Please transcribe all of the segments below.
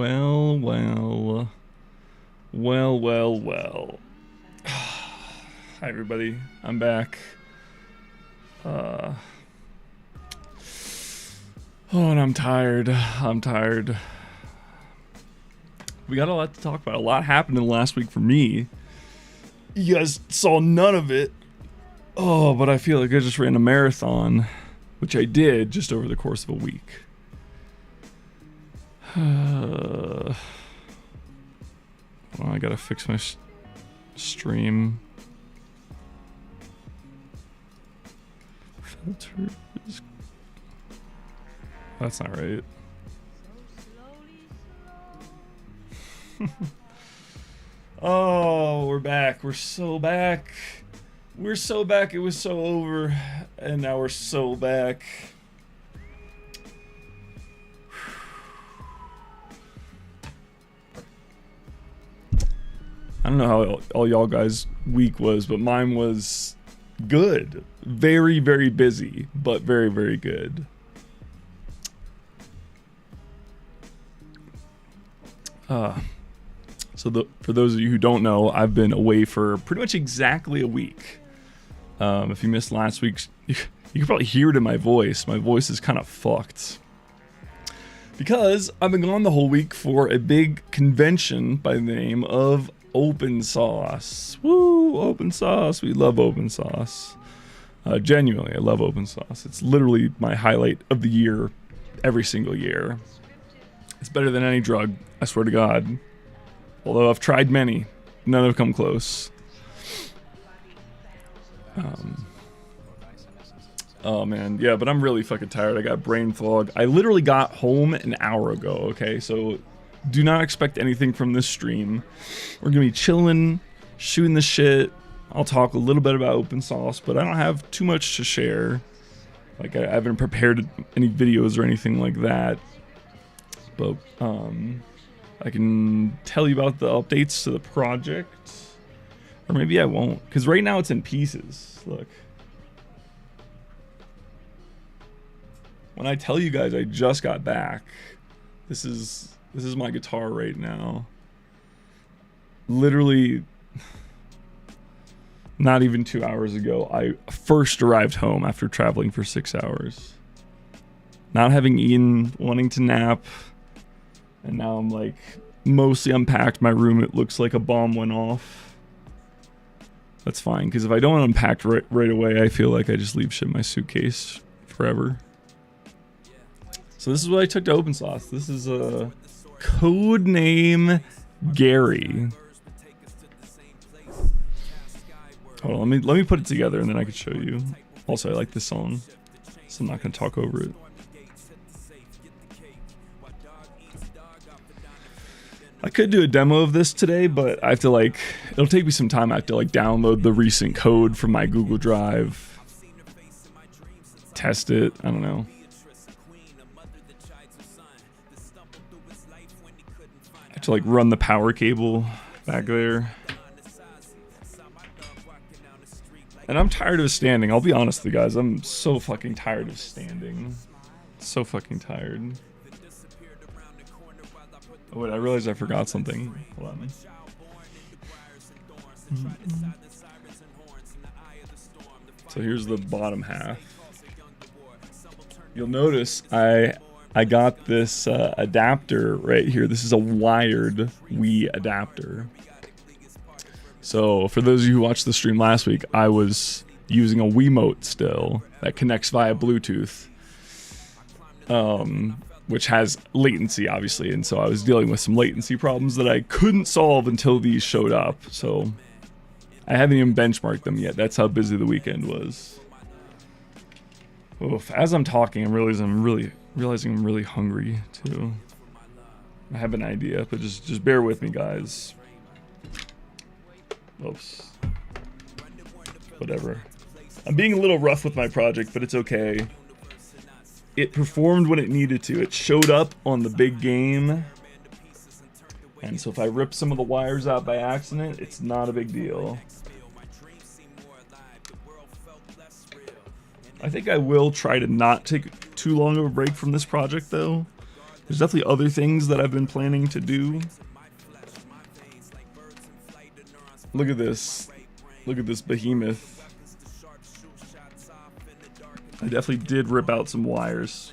Well, well. Well, well, well. Hi, everybody. I'm back. Oh, and I'm tired. I'm tired. We got a lot to talk about. A lot happened in the last week for me. You guys saw none of it. Oh, but I feel like I just ran a marathon, which I did just over the course of a week. Well, I gotta fix my stream. Filters. That's not right. Oh, we're back. We're so back. We're so back. It was so over. And now we're so back. I don't know how all y'all guys' week was, but mine was good. Very, very busy, but very, very good. So for those of you who don't know, I've been away for pretty much exactly a week. If you missed last week's, you can probably hear it in my voice. My voice is kind of fucked. Because I've been gone the whole week for a big convention by the name of Open Sauce. Woo, Open Sauce. We love Open Sauce. Genuinely, I love Open Sauce. It's literally my highlight of the year every single year. It's better than any drug, I swear to God. Although I've tried many, none have come close. Oh man, yeah, but I'm really fucking tired. I got brain fog. I literally got home an hour ago, okay? So do not expect anything from this stream. We're gonna be chilling, shooting the shit. I'll talk a little bit about Open Sauce, but I don't have too much to share. Like, I haven't prepared any videos or anything like that. But, I can tell you about the updates to the project. Or maybe I won't, because right now it's in pieces. Look. When I tell you guys I just got back, this is my guitar right now. Literally, not even 2 hours ago, I first arrived home after traveling for 6 hours. Not having eaten, wanting to nap, and now I'm like mostly unpacked my room. It looks like a bomb went off. That's fine, because if I don't unpack right away, I feel like I just leave shit in my suitcase forever. So this is what I took to Open Sauce. This is a code name Gary. Hold on, let me put it together and then I can show you. Also, I like this song, so I'm not gonna talk over it. I could do a demo of this today, but I have to it'll take me some time. I have to download the recent code from my Google Drive, test it, I don't know. I have to run the power cable back there. And I'm tired of standing. I'll be honest with you guys, I'm so fucking tired of standing. So fucking tired. Oh wait, I realized I forgot something. Hold on. So here's the bottom half. You'll notice I got this adapter right here. This is a wired Wii adapter. So for those of you who watched the stream last week, I was using a Wiimote still that connects via Bluetooth. Which has latency, obviously, and so I was dealing with some latency problems that I couldn't solve until these showed up, so I haven't even benchmarked them yet. That's how busy the weekend was. Oof, as I'm talking, I'm realizing I'm really hungry, too. I have an idea, but just bear with me, guys. Oops. Whatever. I'm being a little rough with my project, but it's okay. It performed when it needed to. It showed up on the big game. And so if I rip some of the wires out by accident, it's not a big deal. I think I will try to not take too long of a break from this project though. There's definitely other things that I've been planning to do. Look at this. Look at this behemoth. I definitely did rip out some wires.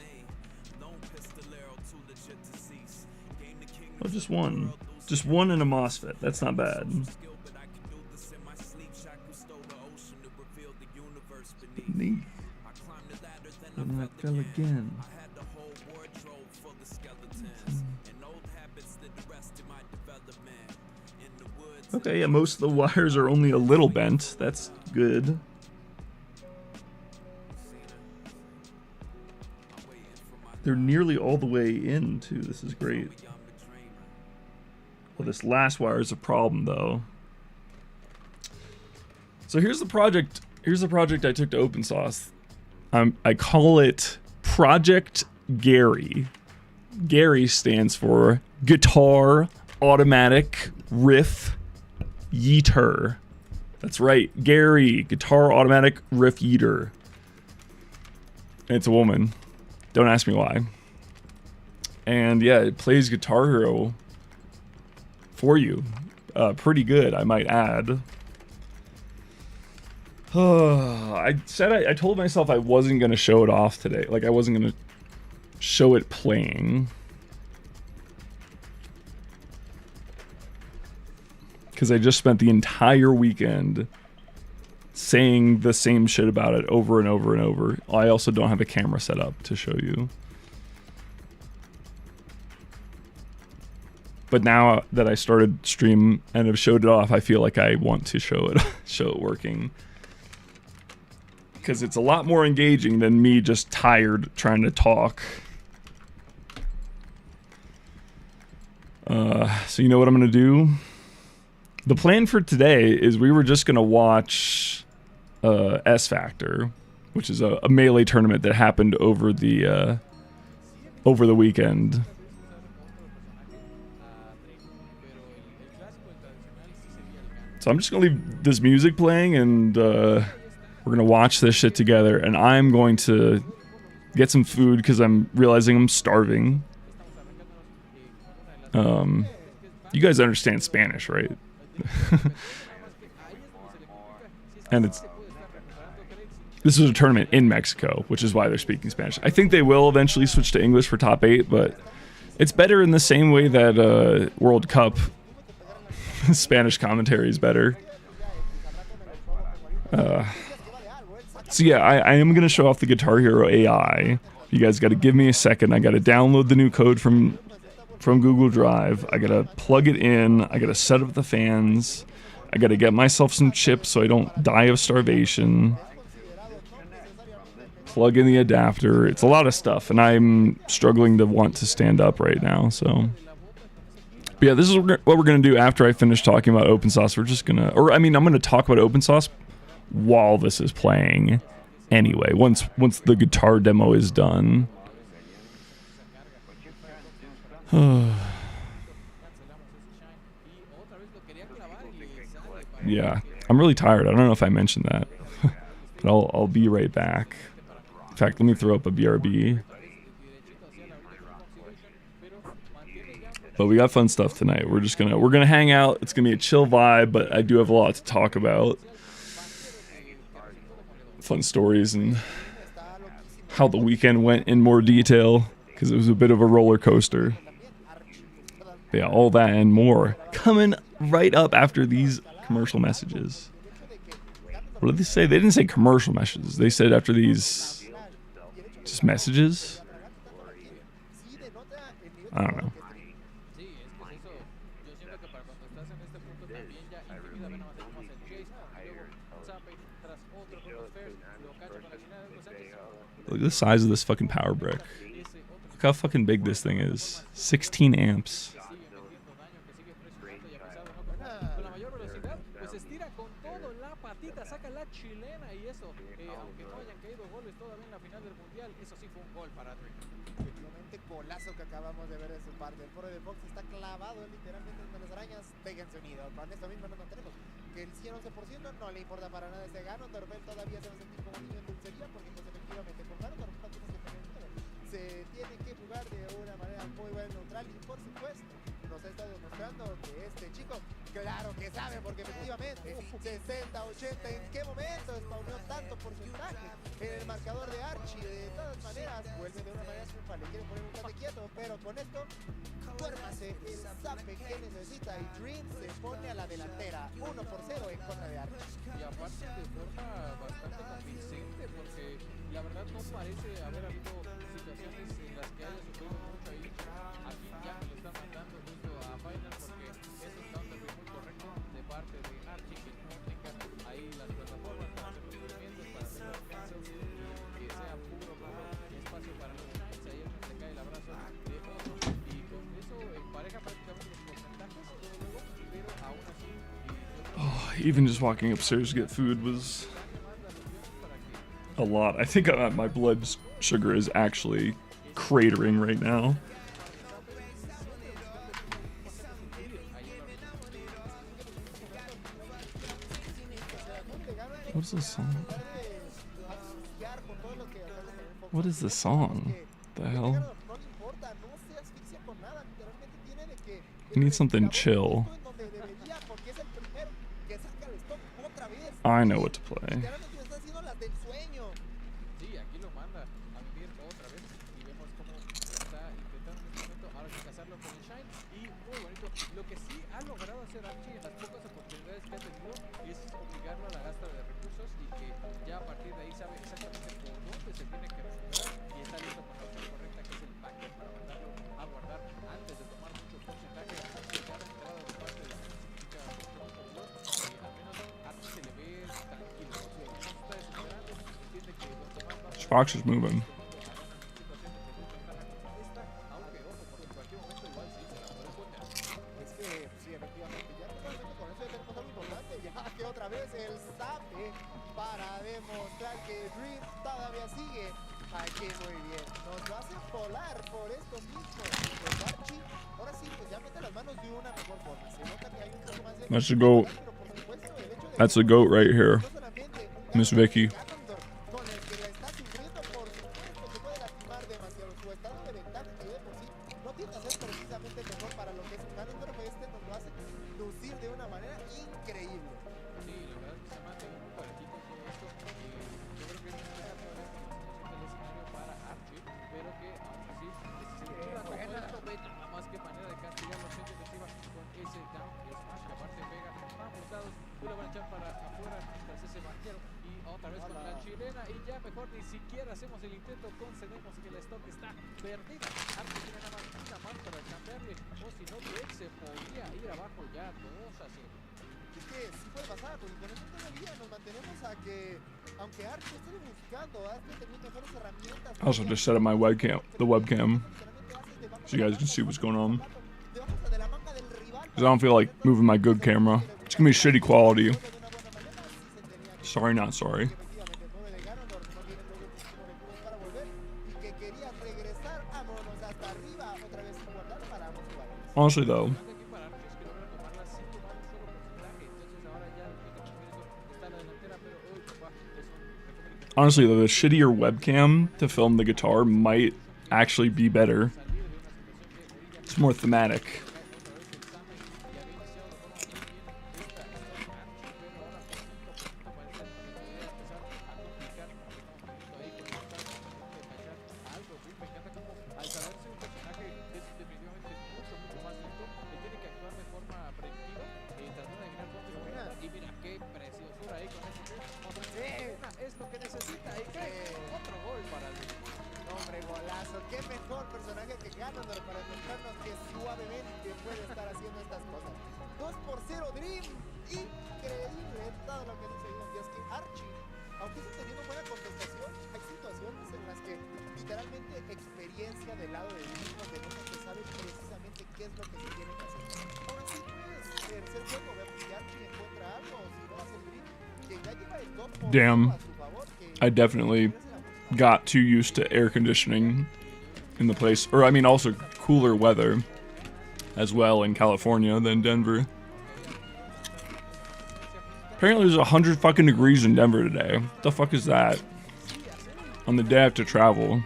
Oh, just one. Just one in a MOSFET. That's not bad. Neat. And I fell again. Okay, yeah, most of the wires are only a little bent. That's good. They're nearly all the way in, too. This is great. Well, this last wire is a problem, though. So here's the project. Here's the project I took to open source. I call it Project Gary. Gary stands for Guitar Automatic Riff Yeeter. That's right, Gary, Guitar Automatic Riff Yeeter. And it's a woman. Don't ask me why. And yeah, it plays Guitar Hero for you. Pretty good, I might add. I told myself I wasn't going to show it off today. Like, I wasn't going to show it playing. Because I just spent the entire weekend saying the same shit about it over and over and over. I also don't have a camera set up to show you. But now that I started stream and have showed it off, I feel like I want to show it working. Because it's a lot more engaging than me just tired trying to talk. So you know what I'm going to do? The plan for today is we were just going to watch S Factor, which is a Melee tournament that happened over the weekend. So I'm just going to leave this music playing and we're going to watch this shit together. And I'm going to get some food because I'm realizing I'm starving. You guys understand Spanish, right? And this is a tournament in Mexico, which is why they're speaking Spanish. I think they will eventually switch to English for top 8, but it's better in the same way that World Cup Spanish commentary is better. So yeah, I am going to show off the Guitar Hero AI. You guys got to give me a second. I got to download the new code from Google Drive. I got to plug it in. I got to set up the fans. I got to get myself some chips so I don't die of starvation. Plug in the adapter. It's a lot of stuff, and I'm struggling to want to stand up right now, so... But yeah, this is what we're going to do after I finish talking about open source. We're just going to... Or, I mean, I'm going to talk about open source while this is playing anyway, once the guitar demo is done. Yeah, I'm really tired. I don't know if I mentioned that. But I'll be right back. In fact, let me throw up a BRB. But we got fun stuff tonight. We're gonna hang out. It's gonna be a chill vibe, but I do have a lot to talk about. Fun stories and how the weekend went in more detail, because it was a bit of a roller coaster. But yeah, all that and more coming right up after these commercial messages. What did they say? They didn't say commercial messages. They said after these just messages. I don't know. Look at the size of this fucking power brick. Look how fucking big this thing is. 16 amps. se tiene que jugar de una manera muy buena, neutral, y por supuesto nos ha estado demostrando que este chico, claro que sabe, porque efectivamente 60, 80, ¿en qué momento spawneó tanto porcentaje en el marcador de Archie? De todas maneras vuelve de una manera triunfal, le quiere poner un tate quieto, pero con esto duérmase el zape que necesita y Dream se pone a la delantera, 1-0 en contra de Archie. Y aparte de forma bastante convincente, porque la verdad no parece haber habido situaciones en las que haya sufrido mucho ahí. Aquí ya me lo está mandando justo a Final, porque es un counter muy correcto de parte de Archie, que no tenga ahí las plataformas para hacer los movimientos, para hacer las defensas, y que sea puro espacio para los Giants. Ahí es donde cae el abrazo de Otto, y con eso empareja prácticamente los porcentajes, luego, pero aún así. Oh, even just walking upstairs to get food was a lot. I think my blood sugar is actually cratering right now. What's this song? What is this song? The hell? I need something chill. I know what to play. Sí, aquí lo manda a vivir otra vez y vemos cómo está intentando en este momento ahora sí casarlo con el Shine, y muy bonito. Lo que sí ha logrado hacer Archie en las pocas oportunidades que ha tenido es obligarlo a la gasta de recursos, y que ya a partir de ahí sabe exactamente por dónde se tiene que recuperar y está listo con la opción correcta, que es el backer, para mandarlo a guardar antes de tomar mucho porcentaje de cada entrada de parte de la específica cuestión superior. Al menos Archie se le ve tranquilo, ¿no? Si no se está desesperando, entiende que donde más va a Fox is moving. Es que sí, efectivamente, ya totalmente con eso ya tenemos algo importante, ya que otra vez el zape para demostrar que Dream todavía sigue aquí muy bien. Nos lo hacen volar por esto mismo. Pues Archie, ahora sí, pues ya mete las manos de una mejor forma. Se nota que hay un poco más de... That's the goat. Pero por supuesto, el hecho de... That's the goat right here. No solamente Miss Vicky. con el que la está sufriendo, por supuesto que puede lastimar demasiado. Su estado de ventaja que de por sí no tiende a ser precisamente el mejor para lo que es un Ganondorf, pero este nos lo hace lucir de una manera increíble. Sí, la verdad es que se mantiene muy parejito todo esto. Yo creo que es una todavía con el escenario para Archie, pero que aún así se queda como esto, ve nada más que manera de castigar la opción defensiva con ese down smash, que aparte pega ambos lados, y lo van a echar para afuera tras ese banquero, y otra vez con la chilena, y ya mejor ni siquiera hacemos el intento, concedemos que la stock está perdida. Archie tiene nada más una más para cambiarle, o si no, Drake se podría ir abajo ya 2-0. Es que sí puede pasar, porque con esto todavía nos mantenemos a que, aunque Archie esté buscando, Archie teniendo mejores herramientas. I also just set up my webcam, so you guys can see what's going on. Because I don't feel like moving my good camera. It's gonna be shitty quality. Sorry, not sorry. Honestly, though, the shittier webcam to film the guitar might actually be better. It's more thematic. Qué mejor personaje que Ganondorf para demostrarnos que suavemente puede estar haciendo estas cosas. 2-0 Dream, increíble todo lo que ha sucedido. Y es que Archie, aunque está teniendo buena contestación, hay situaciones en las que literalmente experiencia del lado de Dream nos demuestra que sabe precisamente qué es lo que se tiene que hacer. Ahora sí, pues, tercer juego, veamos si Archie encuentra algo, o si no va a ser Dream, que ya lleva el 2 Damn, a su favor. I definitely got too used to air conditioning in the place, or I mean also cooler weather as well in California than Denver. Apparently there's 100 fucking degrees in Denver today. What the fuck is that? On the day I have to travel.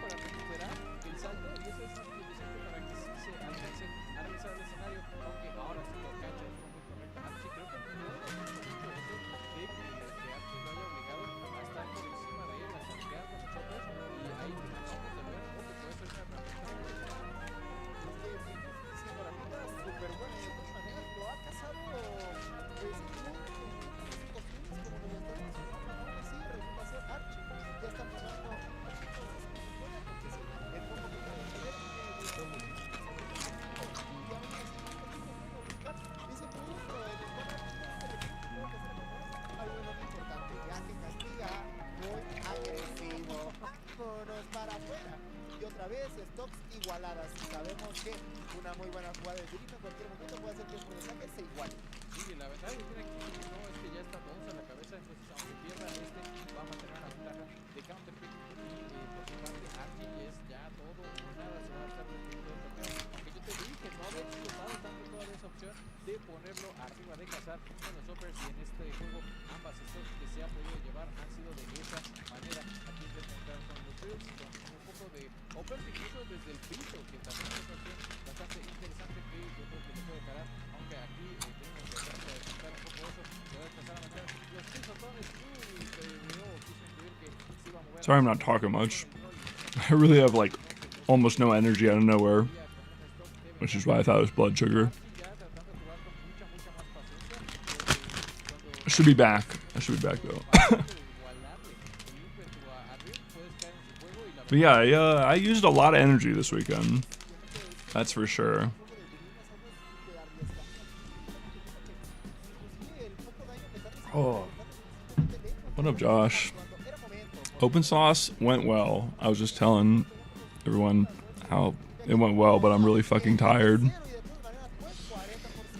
una muy buena jugada de Dream. En cualquier momento puede hacer que el porcentaje se iguale. Sí, la ventaja que tiene aquí no es que ya está Bones a la cabeza, entonces aunque pierda va a mantener una ventaja de counterpick y por su parte Archie es ya todo o nada, se va a estar metiendo el torneo. Aunque yo te dije, no había explotado tanto toda esa opción de ponerlo arriba de cazar con los uppers y en este juego ambas stocks que se ha podido llevar han sido de esa manera. Aquí intenta entrar con los drills, con un poco de uppers incluso desde el piso, que también es una opción bastante interesante que yo creo que le puede calar, aunque aquí tenemos que tratar de desmontar un poco eso, se va a empezar a meter los pisotones, pero quiso intuir que se iba a mover. Sorry I'm not talking much. I really have like almost no energy out of nowhere, which is why I thought it was blood sugar. I should be back. I should be back though. But yeah, I used a lot of energy this weekend. That's for sure. Oh. What up, Josh? Open sauce went well. I was just telling everyone how it went well, but I'm really fucking tired.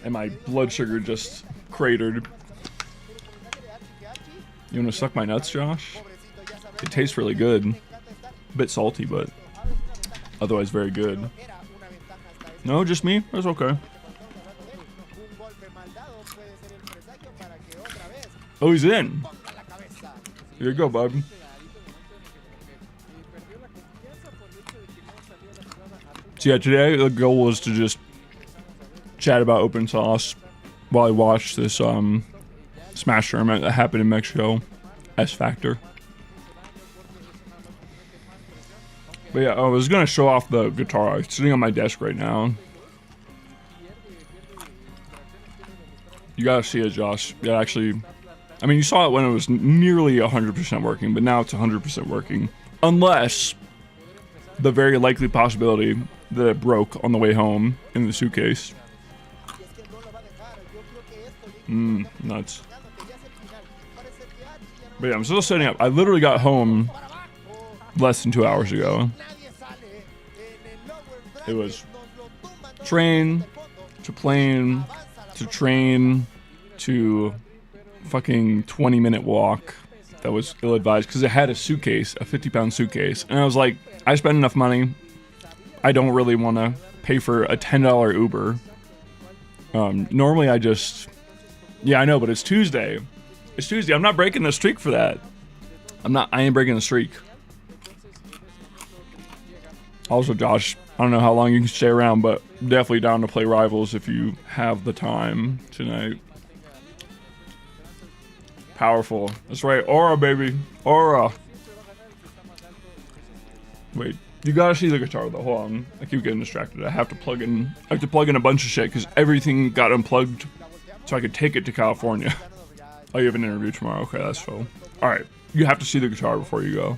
And my blood sugar just cratered. You wanna suck my nuts, Josh? It tastes really good. A bit salty, but otherwise very good. No, just me? That's okay. Oh, he's in. Here you go, bud. So yeah, today the goal was to just chat about open sauce while I watched this Smash tournament that happened in Mexico, S Factor. But yeah, I was gonna show off the guitar. It's sitting on my desk right now. You gotta see it, Josh. Yeah, actually, I mean, you saw it when it was nearly 100% working, but now it's 100% working. Unless the very likely possibility that it broke on the way home in the suitcase. Nuts. But yeah, I'm still setting up. I literally got home less than 2 hours ago. It was train to plane to train to fucking 20-minute walk. That was ill-advised because it had a suitcase, a 50-pound suitcase. And I was like, I spent enough money. I don't really want to pay for a $10 Uber. Normally I just... Yeah, I know, but it's Tuesday. It's Tuesday. I'm not breaking the streak for that. I ain't breaking the streak. Also, Josh, I don't know how long you can stay around, but definitely down to play Rivals if you have the time tonight. Powerful. That's right. Aura, baby. Aura. Wait. You gotta see the guitar though. Hold on. I keep getting distracted. I have to plug in a bunch of shit because everything got unplugged so I could take it to California. Oh, you have an interview tomorrow. Okay, that's cool. Alright. You have to see the guitar before you go.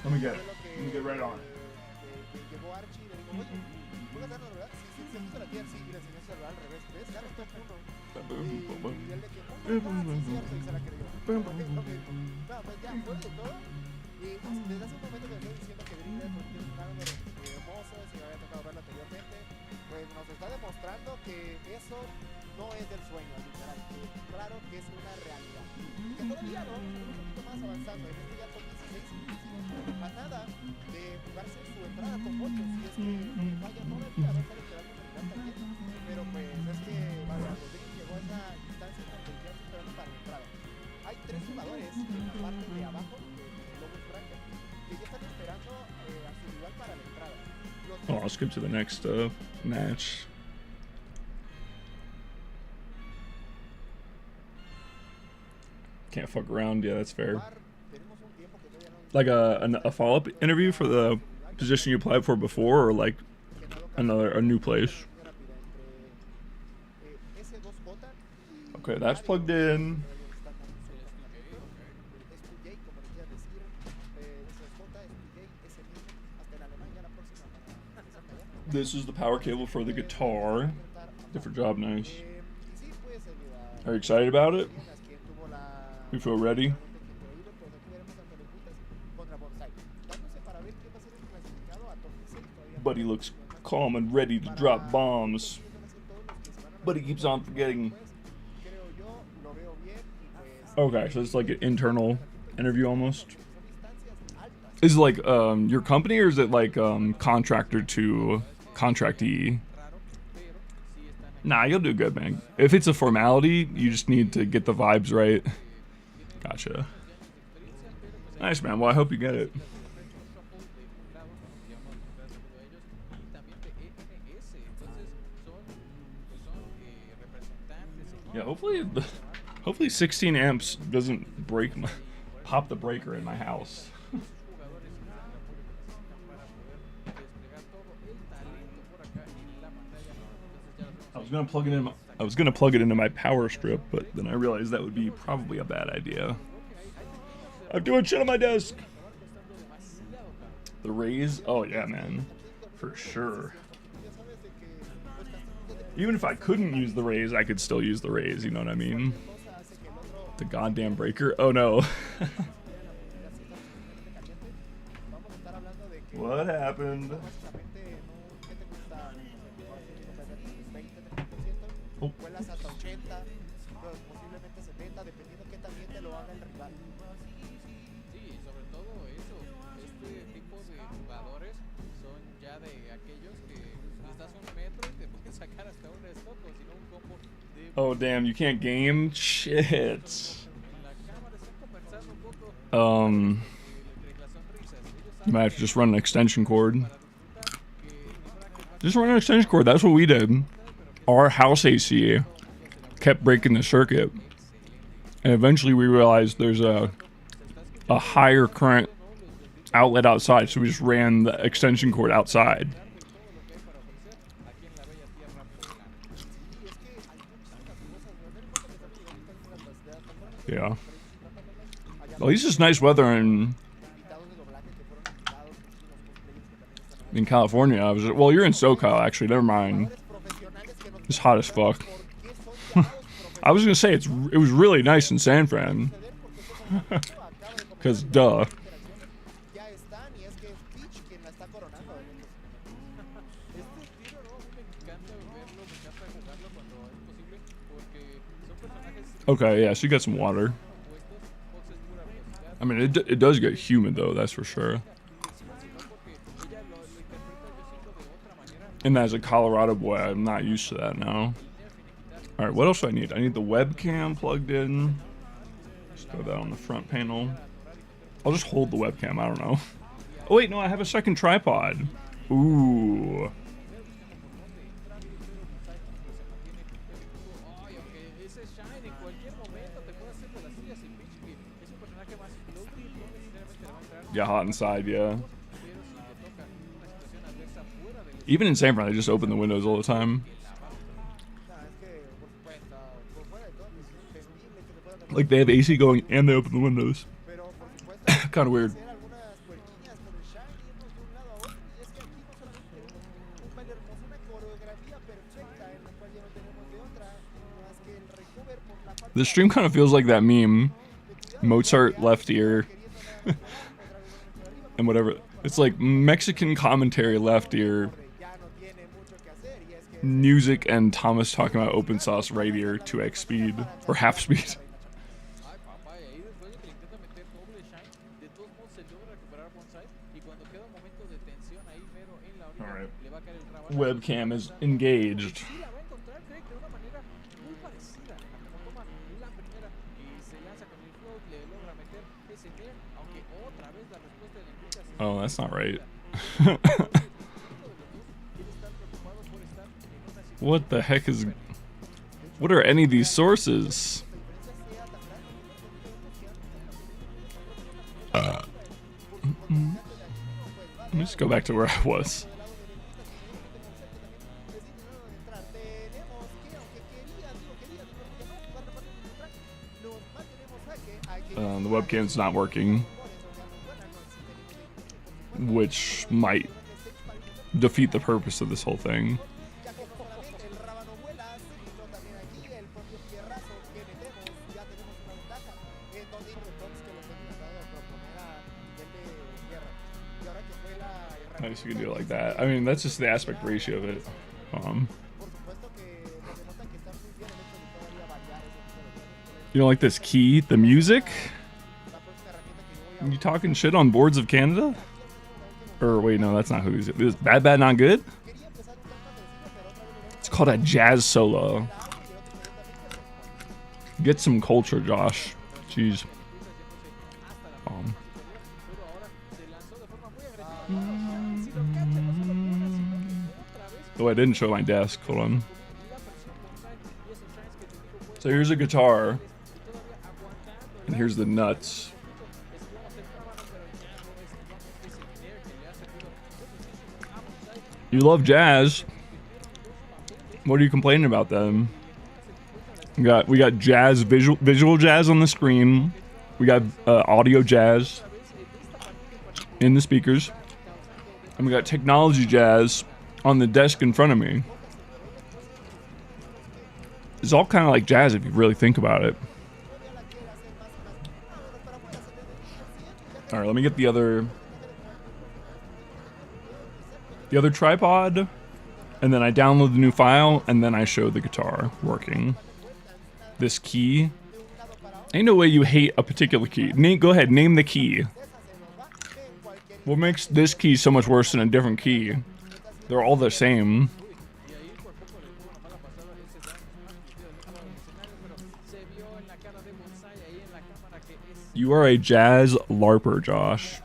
Let me get it. Let me get right on it. Pues nos está demostrando que eso no es del sueño, literal, que claro que es una realidad. Que todavía no, un poquito más avanzando, en este ya con 16, a nada de jugarse su entrada con 8, si es que vaya todavía, va a estar esperando terminar también. Pero pues es que, vaya, Rodríguez llegó a esa instancia donde ya está esperando para la entrada. Hay 3 jugadores en la parte de abajo del logo bracket que ya están esperando a su rival para la entrada. Oh, I'll skip to the next match. Can't fuck around. Yeah, that's fair. Like a follow-up interview for the position you applied for before, or like a new place. Okay, that's plugged in. This is the power cable for the guitar. Different job, nice. Are you excited about it? You feel ready? Buddy looks calm and ready to drop bombs. But he keeps on forgetting. Okay, so it's like an internal interview almost. Is it like your company, or is it like contractor to contractee? Nah, you'll do good, man. If it's a formality, you just need to get the vibes right. Gotcha. Nice, man. Well, I hope you get it. Yeah, hopefully 16 amps doesn't break pop the breaker in my house. I was gonna plug it into my power strip, but then I realized that would be probably a bad idea. I'm doing shit on my desk. The raise? Oh yeah, man, for sure. Even if I couldn't use the raise, I could still use the raise. You know what I mean? The goddamn breaker. Oh no. What happened? Oh. Oh damn, you can't game? Shit. You might have to just run an extension cord. Just run an extension cord, that's what we did. Our house AC kept breaking the circuit. And eventually we realized there's a higher current outlet outside, so we just ran the extension cord outside. Yeah. At least it's nice weather in California. Well, you're in SoCal, actually. Never mind. It's hot as fuck. I was gonna say it was really nice in San Fran. Cause duh. Okay, yeah, so you got some water. I mean, it does get humid though, that's for sure. And as a Colorado boy, I'm not used to that now. Alright, what else do I need? I need the webcam plugged in. Just throw that on the front panel. I'll just hold the webcam, I don't know. Oh wait, no, I have a second tripod. Ooh. Yeah, hot inside, yeah. Even in San Fran, they just open the windows all the time. Like they have AC going and they open the windows. Kind of weird. The stream kind of feels like that meme, Mozart left ear, and whatever. It's like Mexican commentary left ear, music, and Thomas talking about open sauce right ear, 2x speed, or half speed. Alright. Webcam is engaged. Oh, that's not right. What the heck is... What are any of these sources? Let me just go back to where I was. The webcam's not working, which might defeat the purpose of this whole thing. guess you can do it like that. I mean, that's just the aspect ratio of it. You don't like this key? The music? You talking shit on Boards of Canada? Or wait, no, that's not who he's. Is Bad Bad Not Good? It's called a jazz solo. Get some culture, Josh. Jeez. Oh, I didn't show my desk. Hold on. So here's a guitar. And here's the nuts. You love jazz. What are you complaining about then? We got jazz, visual jazz on the screen. We got audio jazz in the speakers. And we got technology jazz on the desk in front of me. It's all kind of like jazz if you really think about it. All right, let me get the other tripod, and then I download the new file, and then I show the guitar working. This key. Ain't no way you hate a particular key. Go ahead, name the key. What makes this key so much worse than a different key? They're all the same. You are a jazz LARPer, Josh.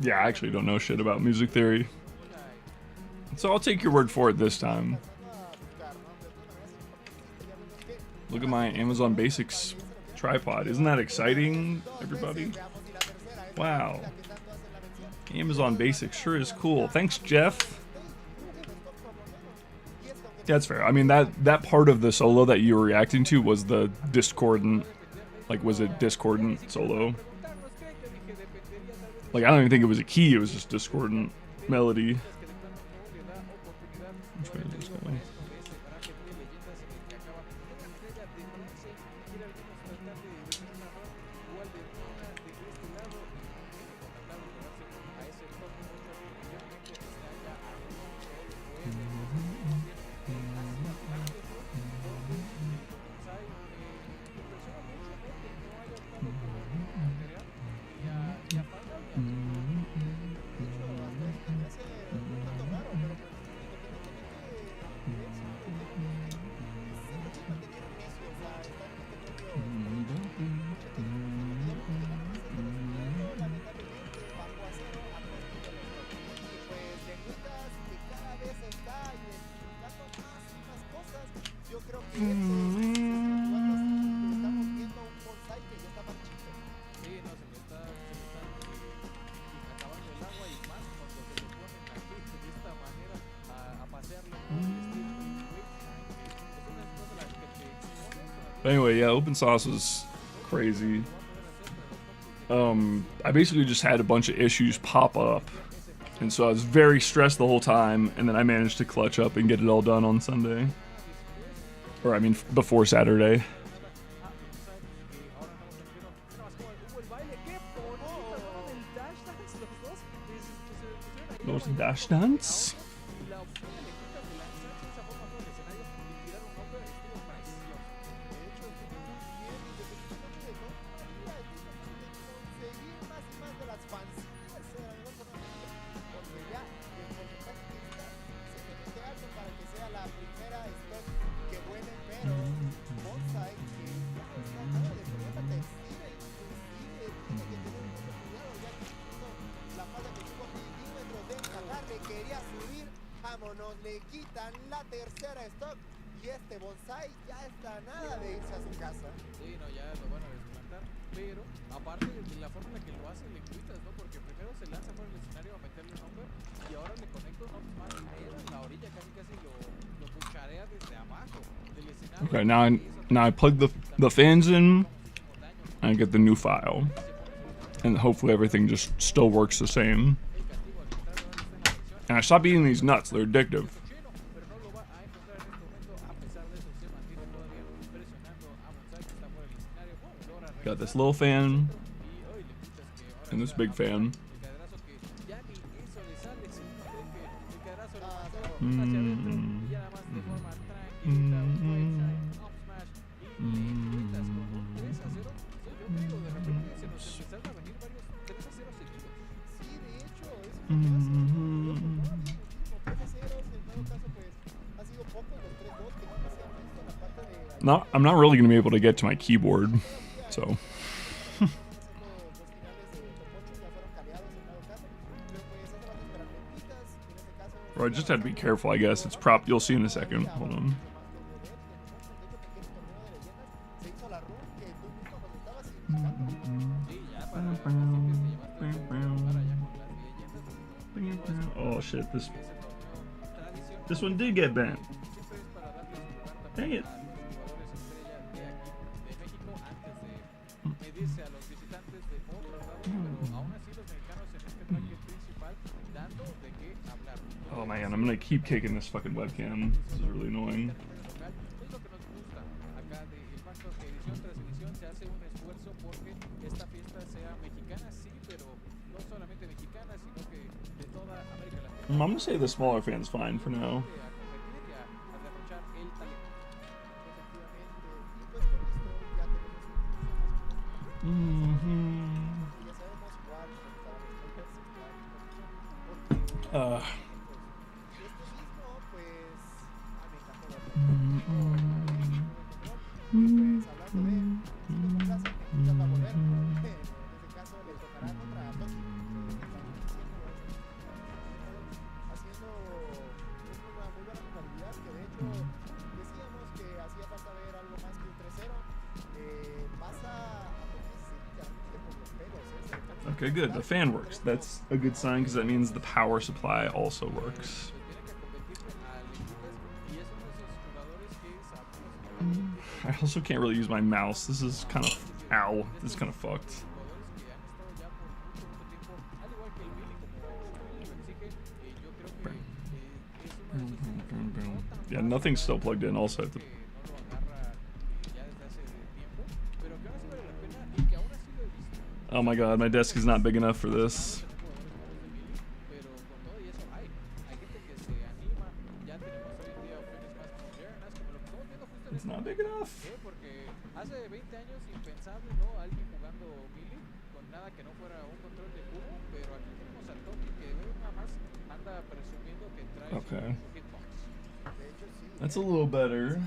Yeah, I actually don't know shit about music theory. So I'll take your word for it this time. Look at my Amazon Basics tripod. Isn't that exciting, everybody? Wow. Amazon Basics sure is cool. Thanks, Jeff. That's fair. I mean, that part of the solo that you were reacting to was the discordant, like, was it discordant solo? Like, I don't even think it was a key, it was just discordant melody. Which way is this going? But anyway, yeah, open source was crazy. I basically just had a bunch of issues pop up, and so I was very stressed the whole time, and then I managed to clutch up and get it all done on Sunday. Or I mean, before Saturday. Los Dash Dance? Le quitan la tercera stock y este bonsai ya está nada de irse a su casa. Sí, no, ya lo van a desplantar, pero aparte de la forma en la que lo hacen, le quitas, ¿no? Porque primero se lanza por el escenario a meterle un hombre y ahora le conecta un hombre más en la orilla, casi lo puso cucharea desde abajo del escenario. Okay, now I plug the fans in, and I get the new file, and hopefully everything just still works the same. And I stopped eating these nuts; they're addictive. Pero no lo va a encontrar en este momento. A pesar de eso, se mantiene todavía presionando a Bonsai, que está fuera del escenario. Logra Got this little fan y hoy le quitas que ahora and this está big el fan. cadenazo que ya ni eso le sale. Si uno cree que el cadenazo lo mandó claro. hacia adentro y ya nada más de forma tranquilita, un buen shine, up smash y le quitas con un 3-0. Soy yo creo, de repente se nos empezaron a venir varios 3-0 seguidos. Sí, de hecho, eso es lo que hace. No, I'm not really gonna be able to get to my keyboard, so. Or I just have to be careful, I guess. It's prop. You'll see in a second. Hold on. Oh shit! This one did get bent. Dang it. Medirse a los visitantes de otros lados, pero aún así los mexicanos en este bracket principal dando de qué hablar. Oh man, I'm gonna keep kicking this fucking webcam. This is really annoying. Es lo que nos gusta acá del factor que edición tras edición se hace un esfuerzo porque esta fiesta sea mexicana, sí, pero no solamente mexicana, sino que de toda América Latina. I'm gonna say the smaller fan's fine for now. A competir y a derrochar el talento. Okay, good. The fan works. That's a good sign because that means the power supply also works. I also can't really use my mouse. This is kind of... Ow. This is kind of fucked. Yeah, nothing's still plugged in. Also have to... Oh my god, my desk is not big enough for this. It's not big enough. Okay. That's a little better.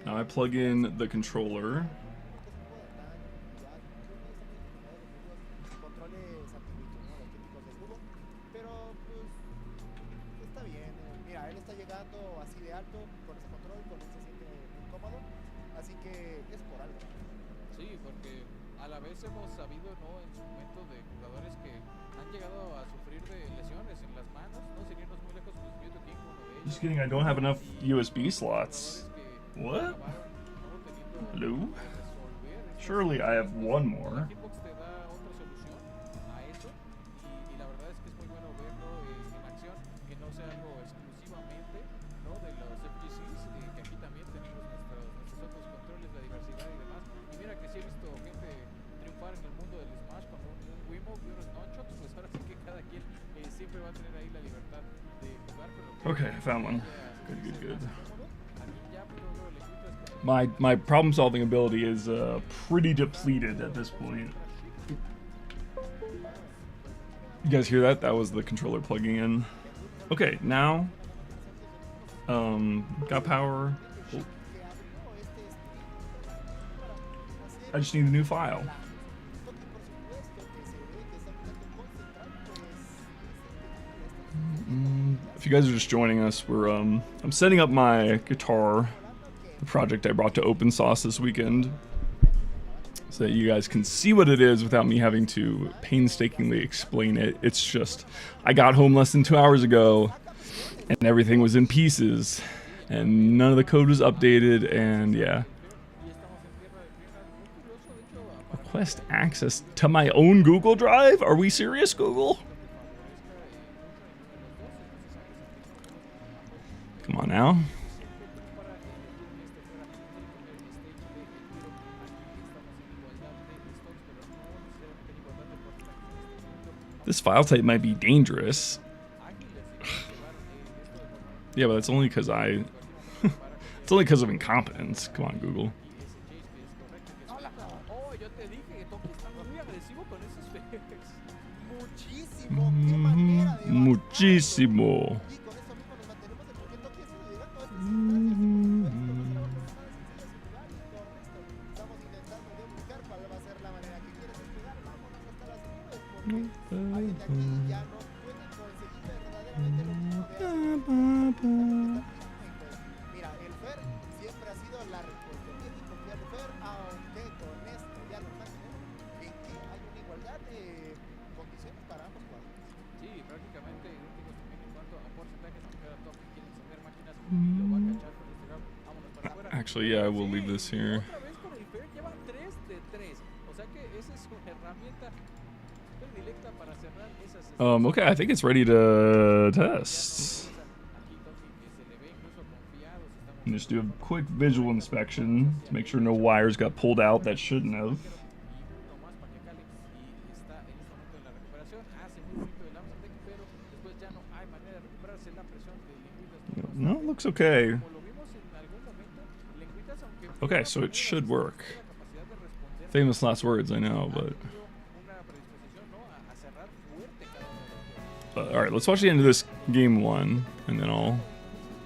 Now I plug in the controller. Sí, porque a la vez hemos sabido, ¿no? En su momento de jugadores que han llegado a sufrir de lesiones en las manos, ¿no? Sin irnos muy lejos, pues Mewtwo King, uno de ellos. Just kidding, I don't have enough USB slots. What? Hello? Surely I have one more. Okay, I found one. Good, good. My problem solving ability is pretty depleted at this point. You guys hear that? That was the controller plugging in. Okay, now got power. Oh. I just need a new file. If you guys are just joining us, we're I'm setting up my guitar, the project I brought to Open Source this weekend. so that you guys can see what it is without me having to painstakingly explain it. It's just, I got home less than 2 hours ago, and everything was in pieces, and none of the code was updated, and yeah. Request access to my own Google Drive? Are we serious, Google? Come on now. This file type might be dangerous. Yeah, but it's only because it's only because of incompetence. Come on, Google. Muchísimo. Mira, el Fer siempre ha sido la respuesta. Bien y confiable Fer, aunque con esto ya nos mantenemos en que hay una igualdad de condiciones para ambos jugadores. Sí, prácticamente idénticos también en cuanto a porcentajes, aunque cada top quieren sacar máquinas y lo va a cachar con este round. Vámonos para afuera. Actually, yeah, I will leave this here. Otra vez con el Fer lleva 3 de 3. O sea que esa es su herramienta predilecta para cerrar esas. Okay, I think it's ready to test. And just do a quick visual inspection to make sure no wires got pulled out that shouldn't have. No, it looks okay. Okay, so it should work. Famous last words, I know, but... Alright, let's watch the end of this game 1, and then I'll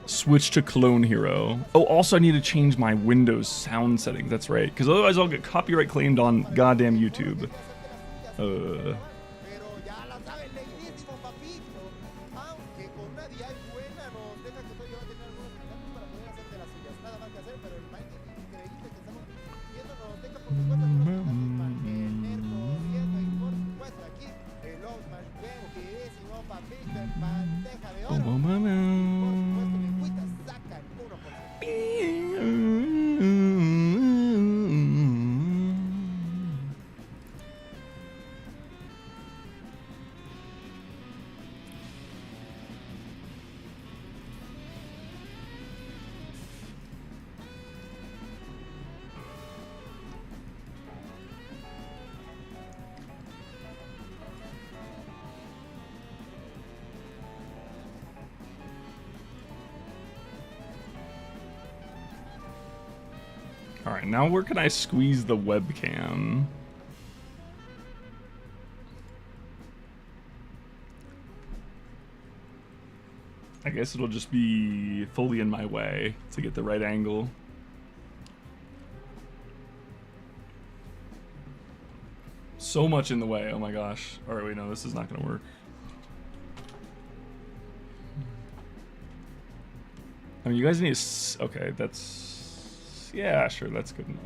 switch to Clone Hero. Oh, also I need to change my Windows sound settings, that's right, because otherwise I'll get copyright claimed on goddamn YouTube. Alright, now where can I squeeze the webcam? I guess it'll just be fully in my way to get the right angle. So much in the way, oh my gosh. Alright, wait, no, this is not gonna work. I mean, you guys need to... Okay, that's... Yeah, sure, that's good enough.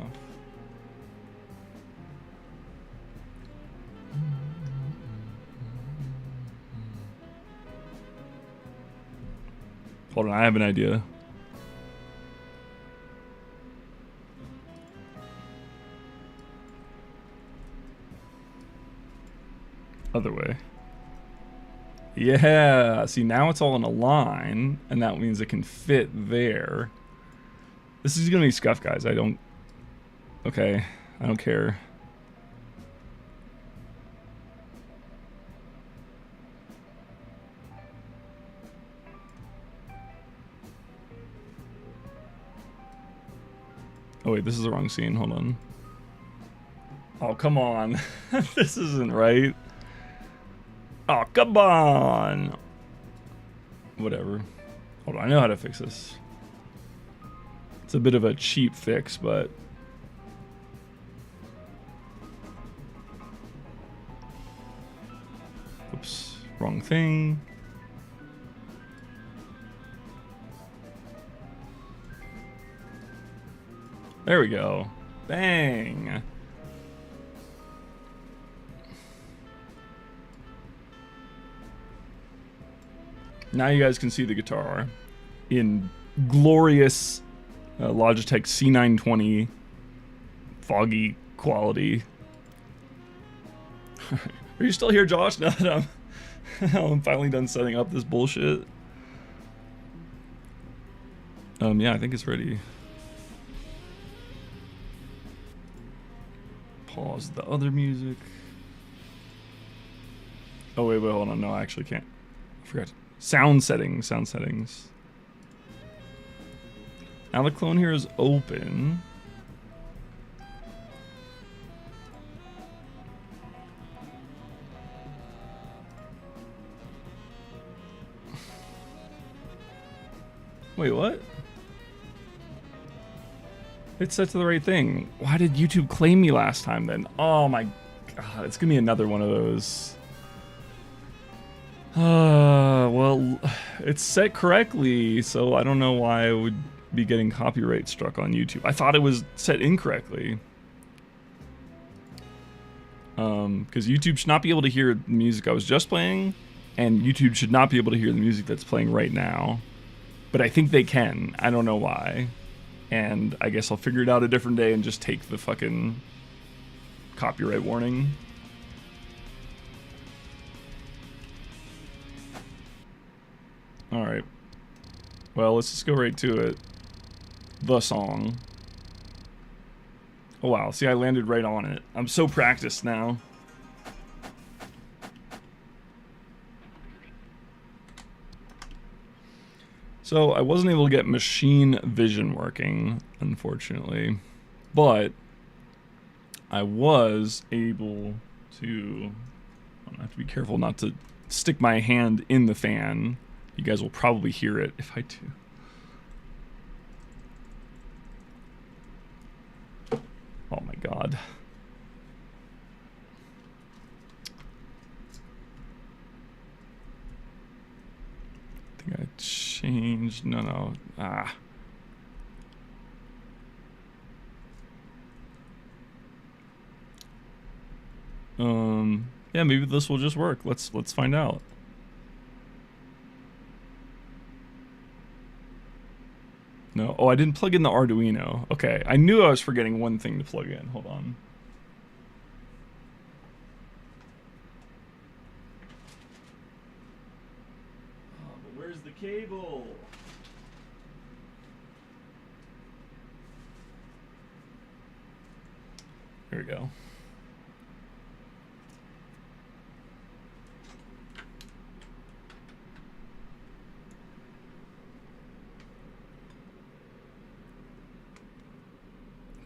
Hold on, I have an idea. Other way. Yeah, see, now it's all in a line, and that means it can fit there. This is gonna be scuff, guys. I don't... Okay, I don't care. Oh wait, this is the wrong scene. Hold on. Oh, come on. This isn't right. Oh, come on. Whatever. Hold on, I know how to fix this. It's a bit of a cheap fix, but... Oops, wrong thing. There we go. Bang. Now you guys can see the guitar in glorious Logitech C920 foggy quality. Are you still here, Josh? Now that I'm finally done setting up this bullshit. Yeah, I think it's ready. Pause the other music. Oh wait, hold on. No, I actually can't. I forgot. Sound settings. Now the clone here is open. Wait, what? It's set to the right thing. Why did YouTube claim me last time then? Oh my god, it's gonna be another one of those. Well, it's set correctly, so I don't know why I would be getting copyright struck on YouTube. I thought it was set incorrectly. Because YouTube should not be able to hear the music I was just playing, and YouTube should not be able to hear the music that's playing right now. But I think they can. I don't know why. And I guess I'll figure it out a different day and just take the fucking copyright warning. Alright. Well, let's just go right to it. The song. Oh wow, see, I landed right on it. I'm so practiced now. So I wasn't able to get machine vision working, unfortunately, but I was able to, I have to be careful not to stick my hand in the fan. You guys will probably hear it if I do. Oh my god. I think I changed. No. Yeah, maybe this will just work. Let's find out. No. Oh, I didn't plug in the Arduino. Okay, I knew I was forgetting one thing to plug in. Hold on. Oh, but where's the cable? Here we go.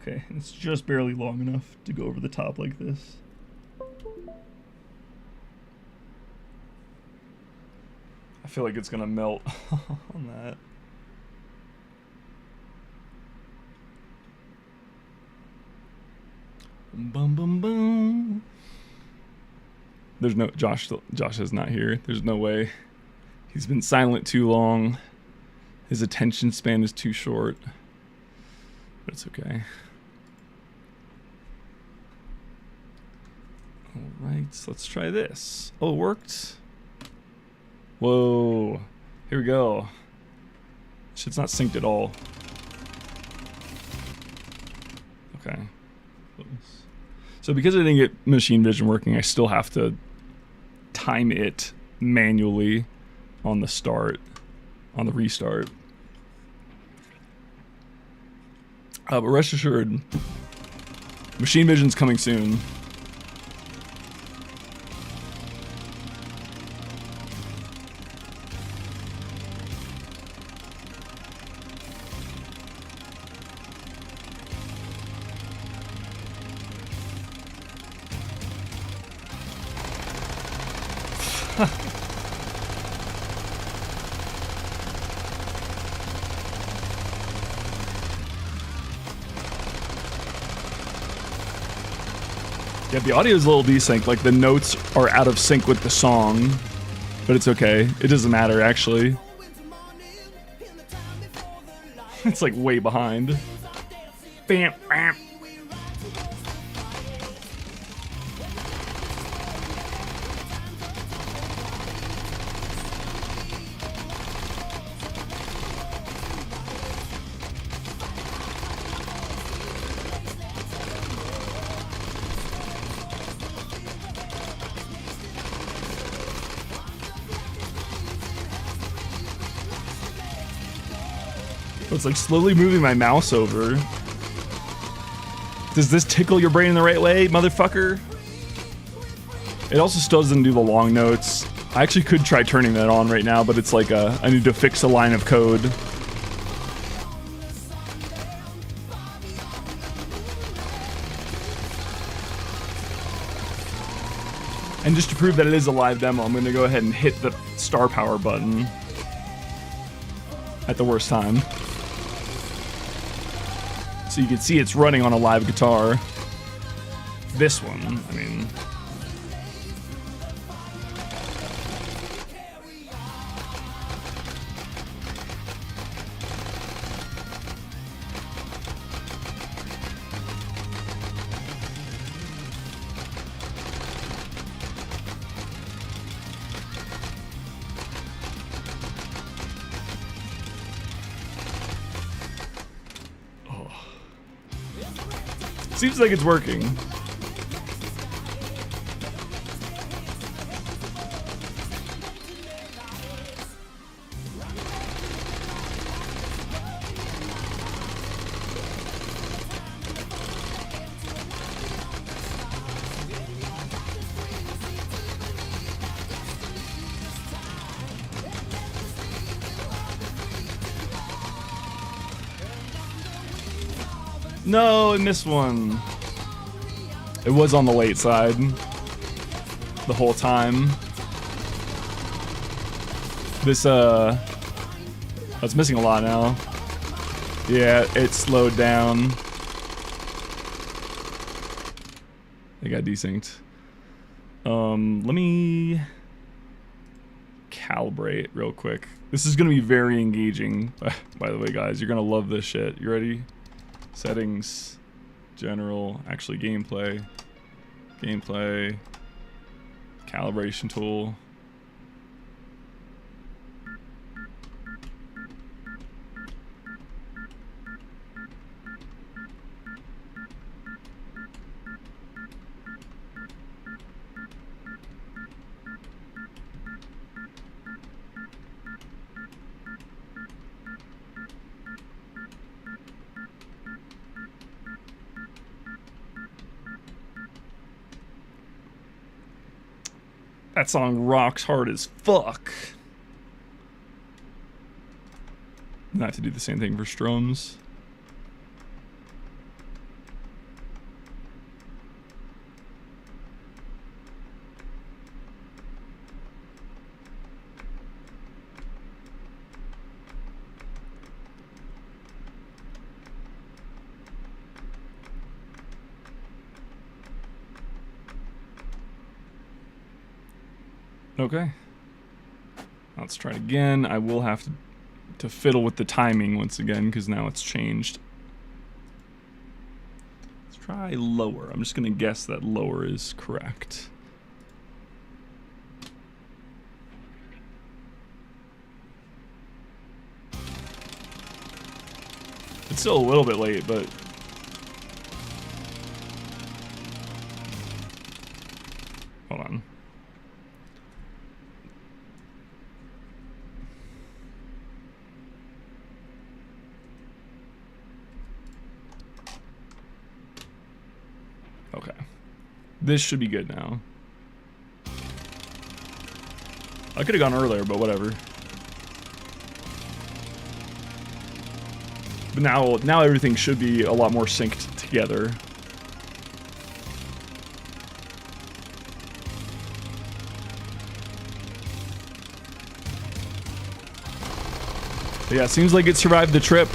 Okay, it's just barely long enough to go over the top like this. I feel like it's gonna melt on that. Bum bum bum. There's no Josh is not here. There's no way. He's been silent too long. His attention span is too short. But it's okay. Alright, so let's try this. Oh, it worked. Whoa. Here we go. Shit's not synced at all. Okay. So because I didn't get machine vision working, I still have to time it manually on the start, on the restart. But rest assured, machine vision's coming soon. Yeah, the audio is a little desynced, like the notes are out of sync with the song, but it's okay. It doesn't matter, actually. It's like way behind. Bam, bam. It's like slowly moving my mouse over. Does this tickle your brain in the right way, motherfucker? It also still doesn't do the long notes. I actually could try turning that on right now, but it's like I need to fix a line of code. And just to prove that it is a live demo, I'm going to go ahead and hit the star power button at the worst time. So you can see it's running on a live guitar. This one, I mean... Seems like it's working. No, I missed one. It was on the late side the whole time. This, oh, it's missing a lot now. Yeah, it slowed down. It got desynced. Let me calibrate real quick. This is gonna be very engaging, by the way, guys. You're gonna love this shit. You ready? Settings, general, actually gameplay, calibration tool. That song rocks hard as fuck. I have to do the same thing for strums. Okay. Let's try it again. I will have to fiddle with the timing once again because now it's changed. Let's try lower. I'm just going to guess that lower is correct. It's still a little bit late, but... Hold on. Okay. This should be good now. I could have gone earlier, but whatever. But now everything should be a lot more synced together. But yeah, seems like it survived the trip.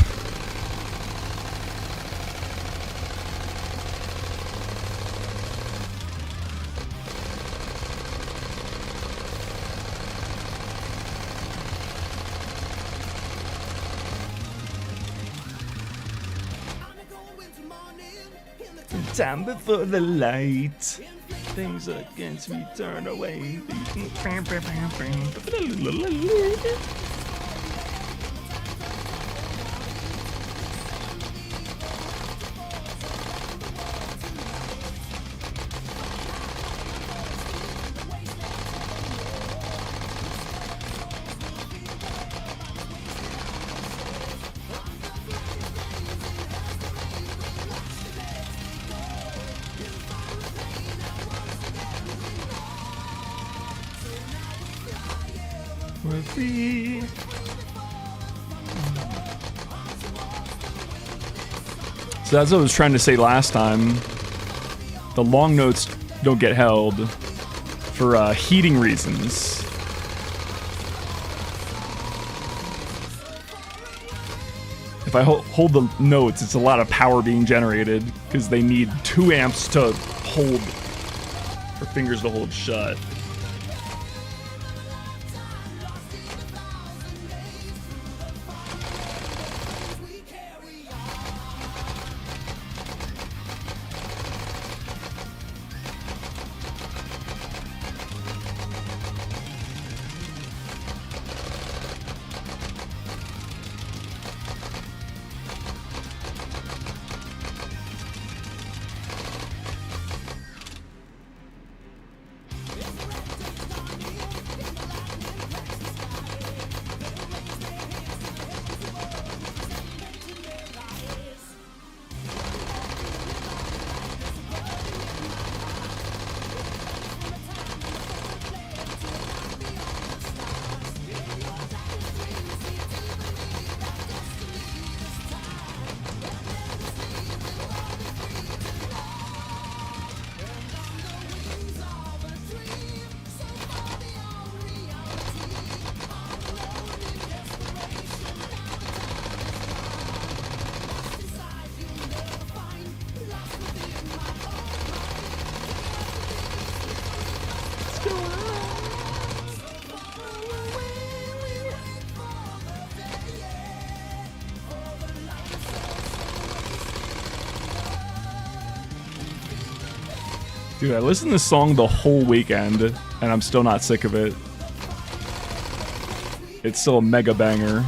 Time before the light, things against me turn away. We're free. So as I was trying to say last time, the long notes don't get held for heating reasons. If I hold the notes, it's a lot of power being generated because they need 2 amps to hold, for fingers to hold shut. Dude, I listened to this song the whole weekend, and I'm still not sick of it. It's still a mega banger.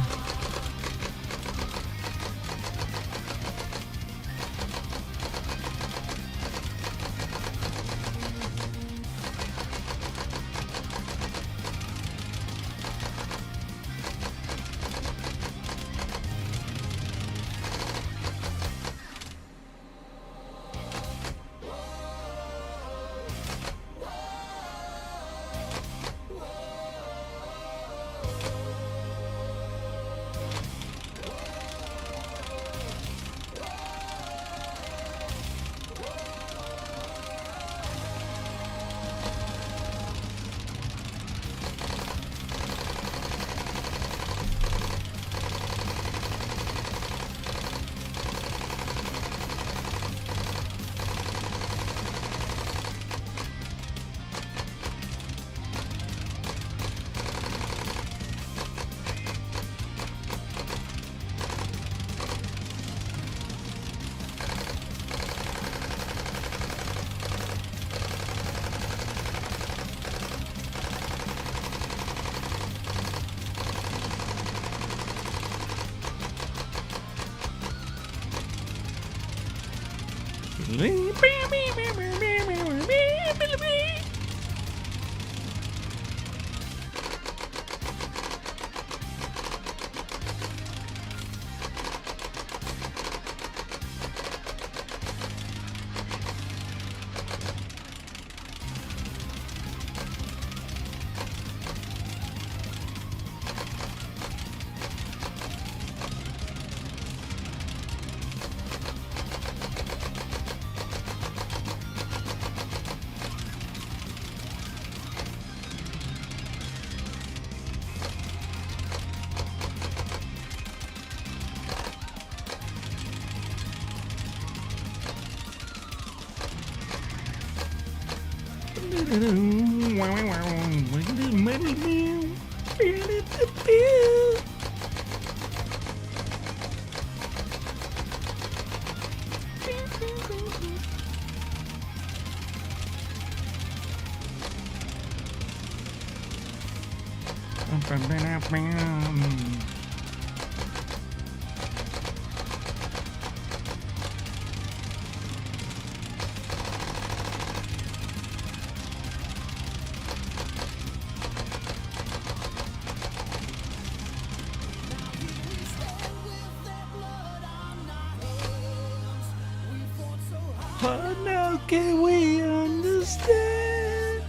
Now can we understand?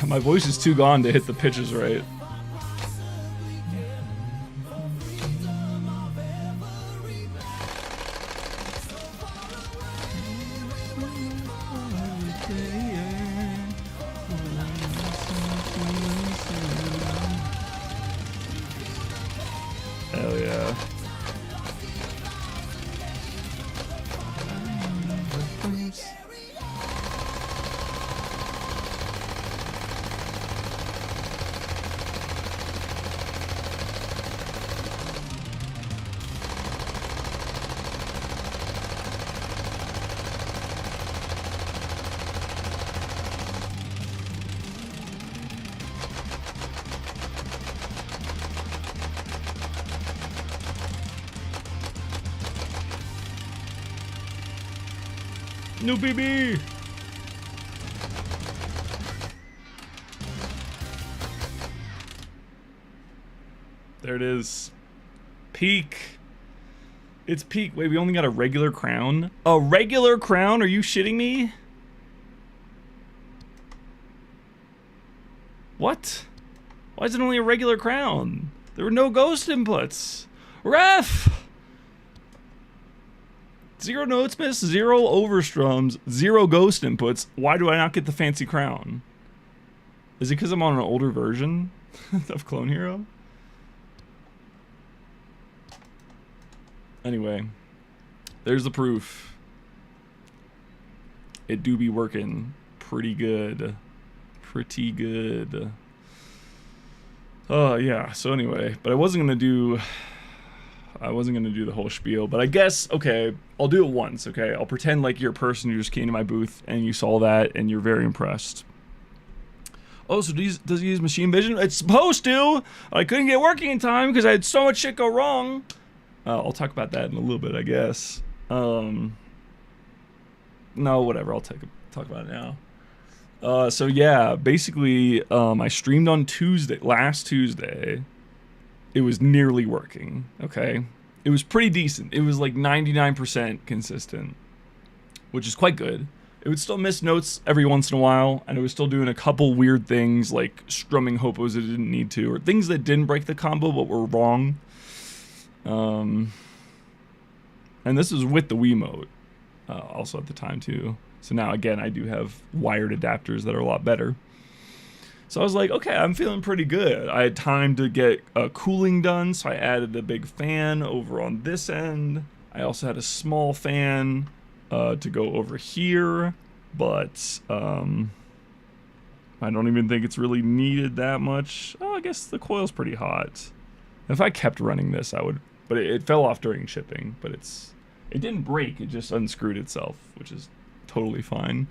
My voice is too gone to hit the pitches right. times. No BB! There it is. Peak. It's peak. Wait, we only got a regular crown? A regular crown? Are you shitting me? What? Why is it only a regular crown? There were no ghost inputs. Ref! 0 notes missed, 0 overstrums, 0 ghost inputs. Why do I not get the fancy crown? Is it because I'm on an older version of Clone Hero? Anyway, there's the proof. It do be working pretty good. Pretty good. Yeah, so anyway, but I wasn't gonna do the whole spiel, but I guess, okay, I'll do it once, okay? I'll pretend like you're a person who just came to my booth and you saw that and you're very impressed. Oh, so does he use machine vision? It's supposed to! I couldn't get working in time because I had so much shit go wrong. I'll talk about that in a little bit, I guess. No, whatever, I'll talk about it now. So yeah, basically, I streamed on last Tuesday. It was nearly working, okay? It was pretty decent. It was like 99% consistent, which is quite good. It would still miss notes every once in a while, and it was still doing a couple weird things like strumming hopos it didn't need to, or things that didn't break the combo but were wrong. And this was with the Wiimote, also at the time too. So now again, I do have wired adapters that are a lot better. So I was like, okay, I'm feeling pretty good. I had time to get cooling done, so I added a big fan over on this end. I also had a small fan to go over here, but I don't even think it's really needed that much. Oh, I guess the coil's pretty hot. If I kept running this, I would, but it fell off during shipping, but it didn't break, it just unscrewed itself, which is totally fine.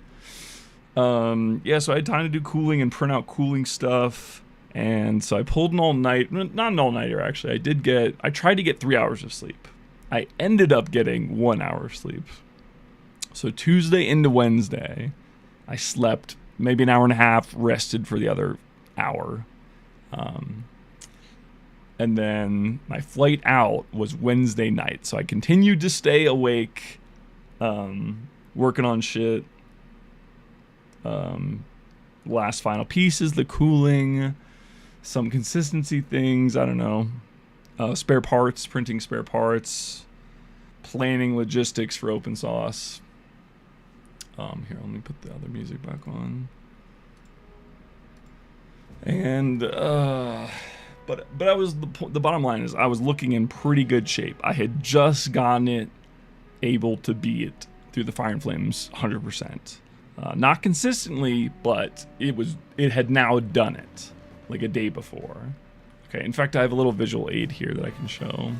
Yeah, so I had time to do cooling and print out cooling stuff, and so I pulled an all-night, not an all-nighter actually, I tried to get 3 hours of sleep. I ended up getting 1 hour of sleep. So Tuesday into Wednesday, I slept maybe an hour and a half, rested for the other hour. And then my flight out was Wednesday night, so I continued to stay awake, working on shit. Last final pieces, the cooling, some consistency things, I don't know, spare parts, printing spare parts, planning logistics for open source. Here, let me put the other music back on. And but I was, the bottom line is I was looking in pretty good shape. I had just gotten it able to beat it through the Fire and Flames 100%. Not consistently, but it had now done it like a day before. Okay, in fact, I have a little visual aid here that I can show.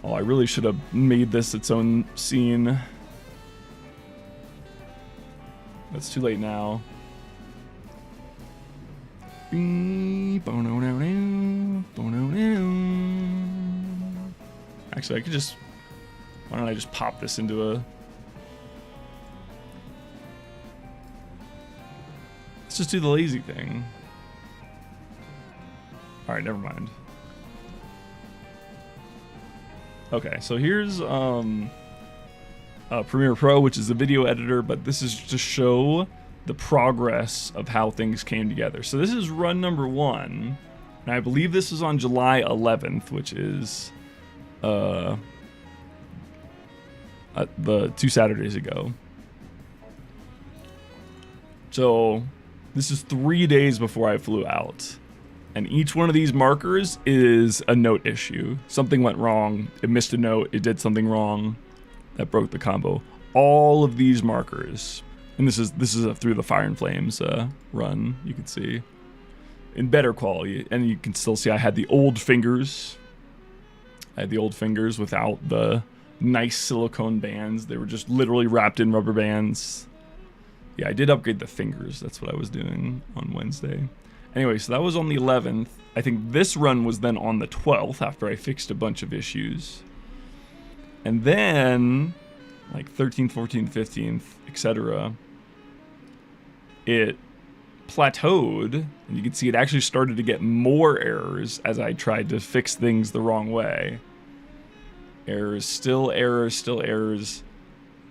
Oh, I really should have made this its own scene. That's too late now. Actually, I could just... Why don't I just pop this into a... Let's just do the lazy thing. Alright, never mind. Okay, so here's Premiere Pro, which is a video editor, but this is to show the progress of how things came together. So this is run number 1, and I believe this is on July 11th, which is the 2 Saturdays ago. So this is 3 days before I flew out. And each one of these markers is a note issue. Something went wrong, it missed a note, it did something wrong, that broke the combo. all of these markers, and this is through the Fire and Flames run. You can see in better quality, and you can still see I had the old fingers. I had the old fingers without the nice silicone bands. They were just literally wrapped in rubber bands. Yeah, I did upgrade the fingers. That's what I was doing on Wednesday. Anyway, so that was on the 11th. I think this run was then on the 12th after I fixed a bunch of issues. And then, like 13th, 14th, 15th, etc., it plateaued. And you can see it actually started to get more errors as I tried to fix things the wrong way. Errors, still errors, still errors.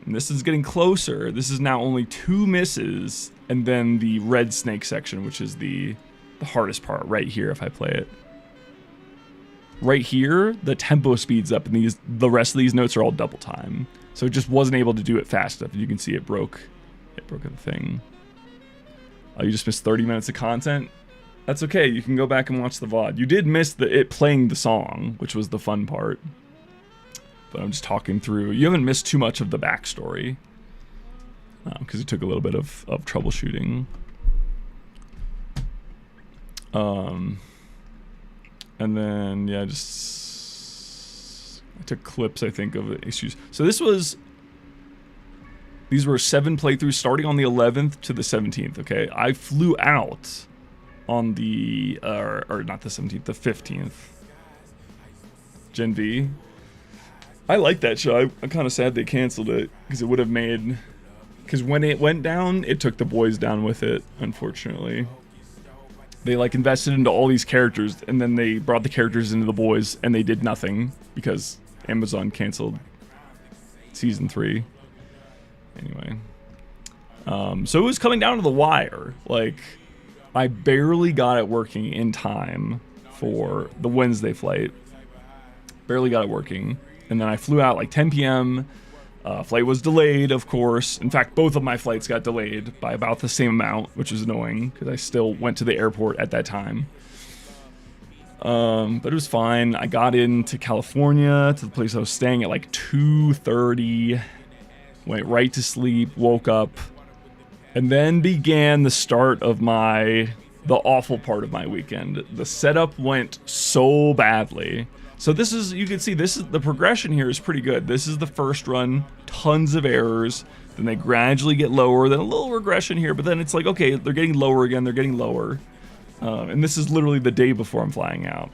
And this is getting closer. This is now only 2 misses. And then the red snake section, which is the hardest part right here if I play it. Right here, the tempo speeds up, and the rest of these notes are all double time. So it just wasn't able to do it fast enough. You can see it broke the thing. Oh, you just missed 30 minutes of content? That's okay, you can go back and watch the VOD. You did miss it playing the song, which was the fun part. But I'm just talking through. You haven't missed too much of the backstory. Because it took a little bit of troubleshooting. And then, yeah, just I took clips, I think, of the issues. So these were 7 playthroughs starting on the 11th to the 17th, okay? I flew out on the, or not the 17th, the 15th. Gen V. I like that show. I'm kind of sad they canceled it, because it would have made, because when it went down, it took the boys down with it, unfortunately. They like invested into all these characters, and then they brought the characters into the boys, and they did nothing because Amazon canceled season 3. Anyway, so it was coming down to the wire. Like, I barely got it working in time for the Wednesday flight. Barely got it working, and then I flew out like 10 p.m. Flight was delayed, of course. In fact, both of my flights got delayed by about the same amount, which was annoying because I still went to the airport at that time. But it was fine. I got into California, to the place I was staying at like 2:30. Went right to sleep, woke up, and then began the start of the awful part of my weekend. The setup went so badly. So this is, you can see, the progression here is pretty good. This is the first run, tons of errors, then they gradually get lower, then a little regression here, but then it's like, okay, they're getting lower again, they're getting lower. And this is literally the day before I'm flying out.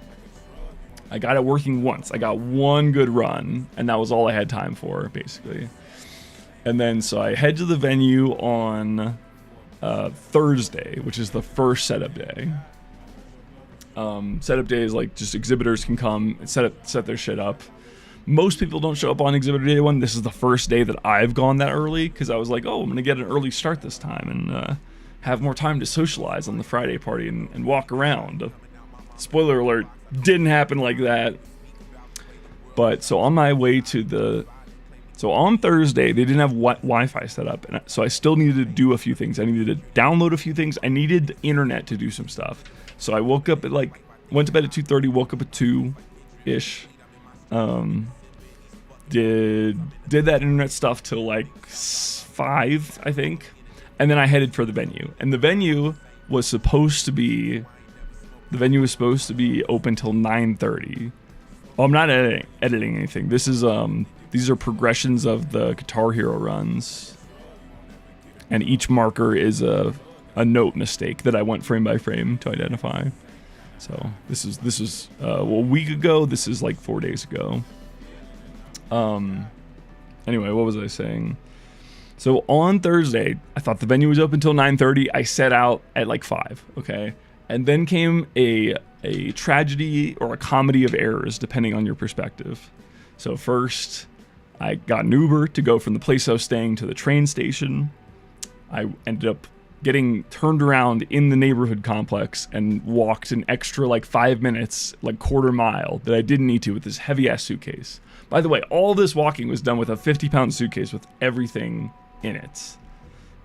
I got it working once. I got one good run, and that was all I had time for, basically. And then, so I head to the venue on Thursday, which is the first setup day. Setup day is like just exhibitors can come and set their shit up. Most people don't show up on exhibitor day 1. This is the first day that I've gone that early because I was like, oh, I'm gonna get an early start this time and have more time to socialize on the Friday party and walk around. Spoiler alert, didn't happen like that. But so on my way to so on Thursday, they didn't have Wi-Fi set up, and so I still needed to do a few things. I needed to download a few things. I needed the internet to do some stuff. So I woke up at went to bed at 2:30, woke up at 2-ish. Did that internet stuff till like 5, I think. And then I headed for the venue. And the venue was supposed to be open till 9:30. Oh, I'm not editing anything. This is these are progressions of the Guitar Hero runs. And each marker is a note mistake that I went frame by frame to identify. So this is a week ago. This is like 4 days ago. Anyway, what was I saying? So on Thursday, I thought the venue was open until 9:30. I set out at like 5, okay? And then came a tragedy or a comedy of errors, depending on your perspective. So first, I got an Uber to go from the place I was staying to the train station. I ended up getting turned around in the neighborhood complex and walked an extra like 5 minutes, like quarter mile, that I didn't need to with this heavy ass suitcase. By the way, all this walking was done with a 50-pound suitcase with everything in it.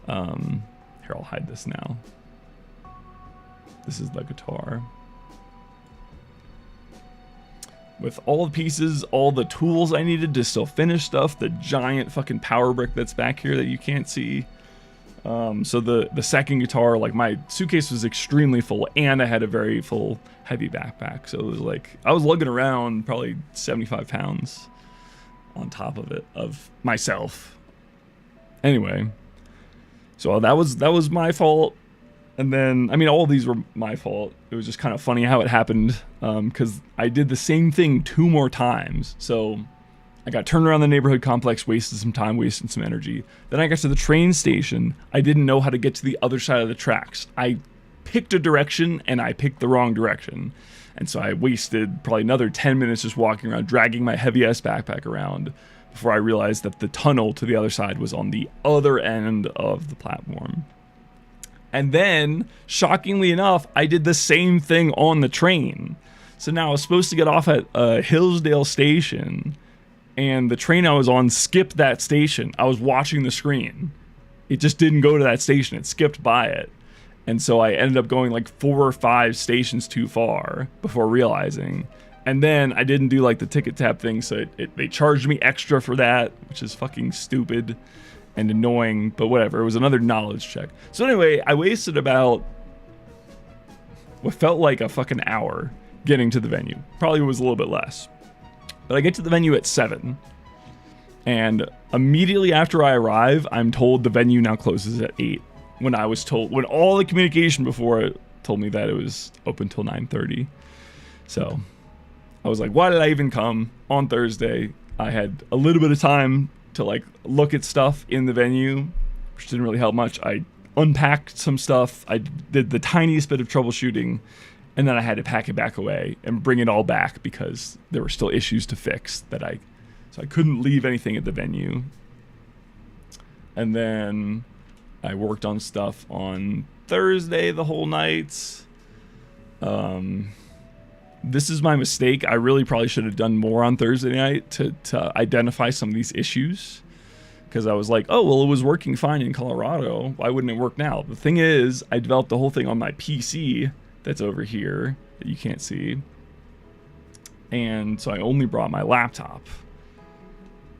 Here, I'll hide this now. This is the guitar. with all the pieces, all the tools I needed to still finish stuff, the giant fucking power brick that's back here that you can't see. So the second guitar, like my suitcase was extremely full, and I had a very full heavy backpack. So it was like, I was lugging around probably 75 pounds on top of it, of myself. Anyway, so that was my fault. And then, I mean, all of these were my fault. It was just kind of funny how it happened, because I did the same thing 2 more times. So I got turned around the neighborhood complex, wasted some time, wasted some energy. Then I got to the train station. I didn't know how to get to the other side of the tracks. I picked a direction, and I picked the wrong direction. And so I wasted probably another 10 minutes just walking around, dragging my heavy-ass backpack around, before I realized that the tunnel to the other side was on the other end of the platform. And then, shockingly enough, I did the same thing on the train. So now I was supposed to get off at Hillsdale Station, and the train I was on skipped that station. I was watching the screen. It just didn't go to that station. It skipped by it. And so I ended up going like 4 or 5 stations too far before realizing. And then I didn't do like the ticket tap thing, so they charged me extra for that, which is fucking stupid and annoying, but whatever. It was another knowledge check. So anyway, I wasted about what felt like a fucking hour getting to the venue. Probably was a little bit less. But I get to the venue at 7. And immediately after I arrive, I'm told the venue now closes at 8. When I was told, when all the communication before it told me that it was open till 9:30. So I was like, why did I even come on Thursday? I had a little bit of time to like look at stuff in the venue, which didn't really help much. I unpacked some stuff. I did the tiniest bit of troubleshooting, and then I had to pack it back away and bring it all back because there were still issues to fix so I couldn't leave anything at the venue. And then I worked on stuff on Thursday the whole night. This is my mistake. I really probably should have done more on Thursday night to identify some of these issues. Because I was like, oh, well, it was working fine in Colorado. Why wouldn't it work now? The thing is, I developed the whole thing on my PC that's over here that you can't see. And so I only brought my laptop.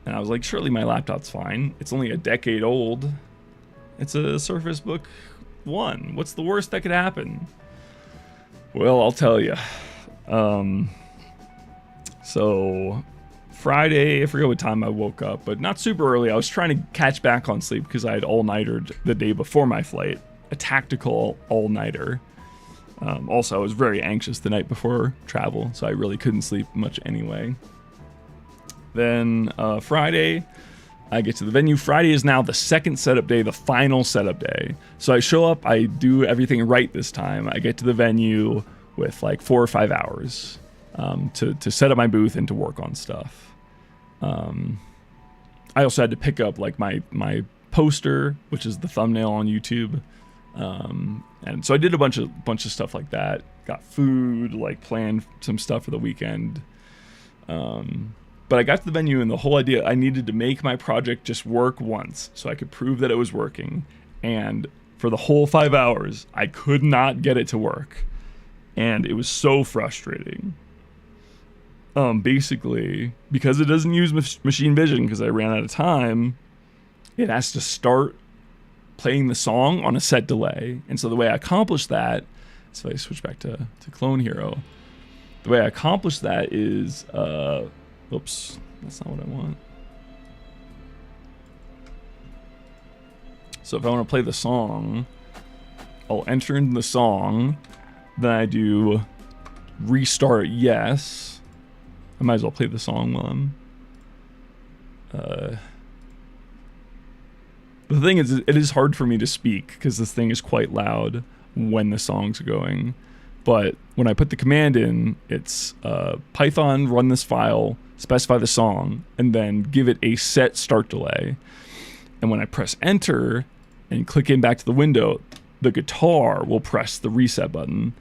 And I was like, surely my laptop's fine. It's only a decade old. It's a Surface Book 1. What's the worst that could happen? Well, I'll tell you. So Friday, I forget what time I woke up, but not super early. I was trying to catch back on sleep because I had all-nighter the day before my flight, a tactical all-nighter. Also, I was very anxious the night before travel, so I really couldn't sleep much anyway. Then Friday, I get to the venue. Friday is now the second setup day, the final setup day. So I show up, I do everything right this time. I get to the venue with like 4 or 5 hours to set up my booth and to work on stuff. I also had to pick up like my poster, which is the thumbnail on YouTube. And so I did a bunch of stuff like that. Got food, like planned some stuff for the weekend. But I got to the venue, and the whole idea, I needed to make my project just work once so I could prove that it was working. And for the whole 5 hours, I could not get it to work. And it was so frustrating. Basically, because it doesn't use machine vision, because I ran out of time, it has to start playing the song on a set delay. And so the way I accomplished that, so I switch back to Clone Hero. The way I accomplished that is, oops, that's not what I want. So if I want to play the song, I'll enter in the song, then I do restart yes. I might as well play the song while I'm... The thing is, it is hard for me to speak because this thing is quite loud when the song's going. But when I put the command in, it's Python run this file, specify the song, and then give it a set start delay. And when I press enter and click in back to the window, the guitar will press the reset button.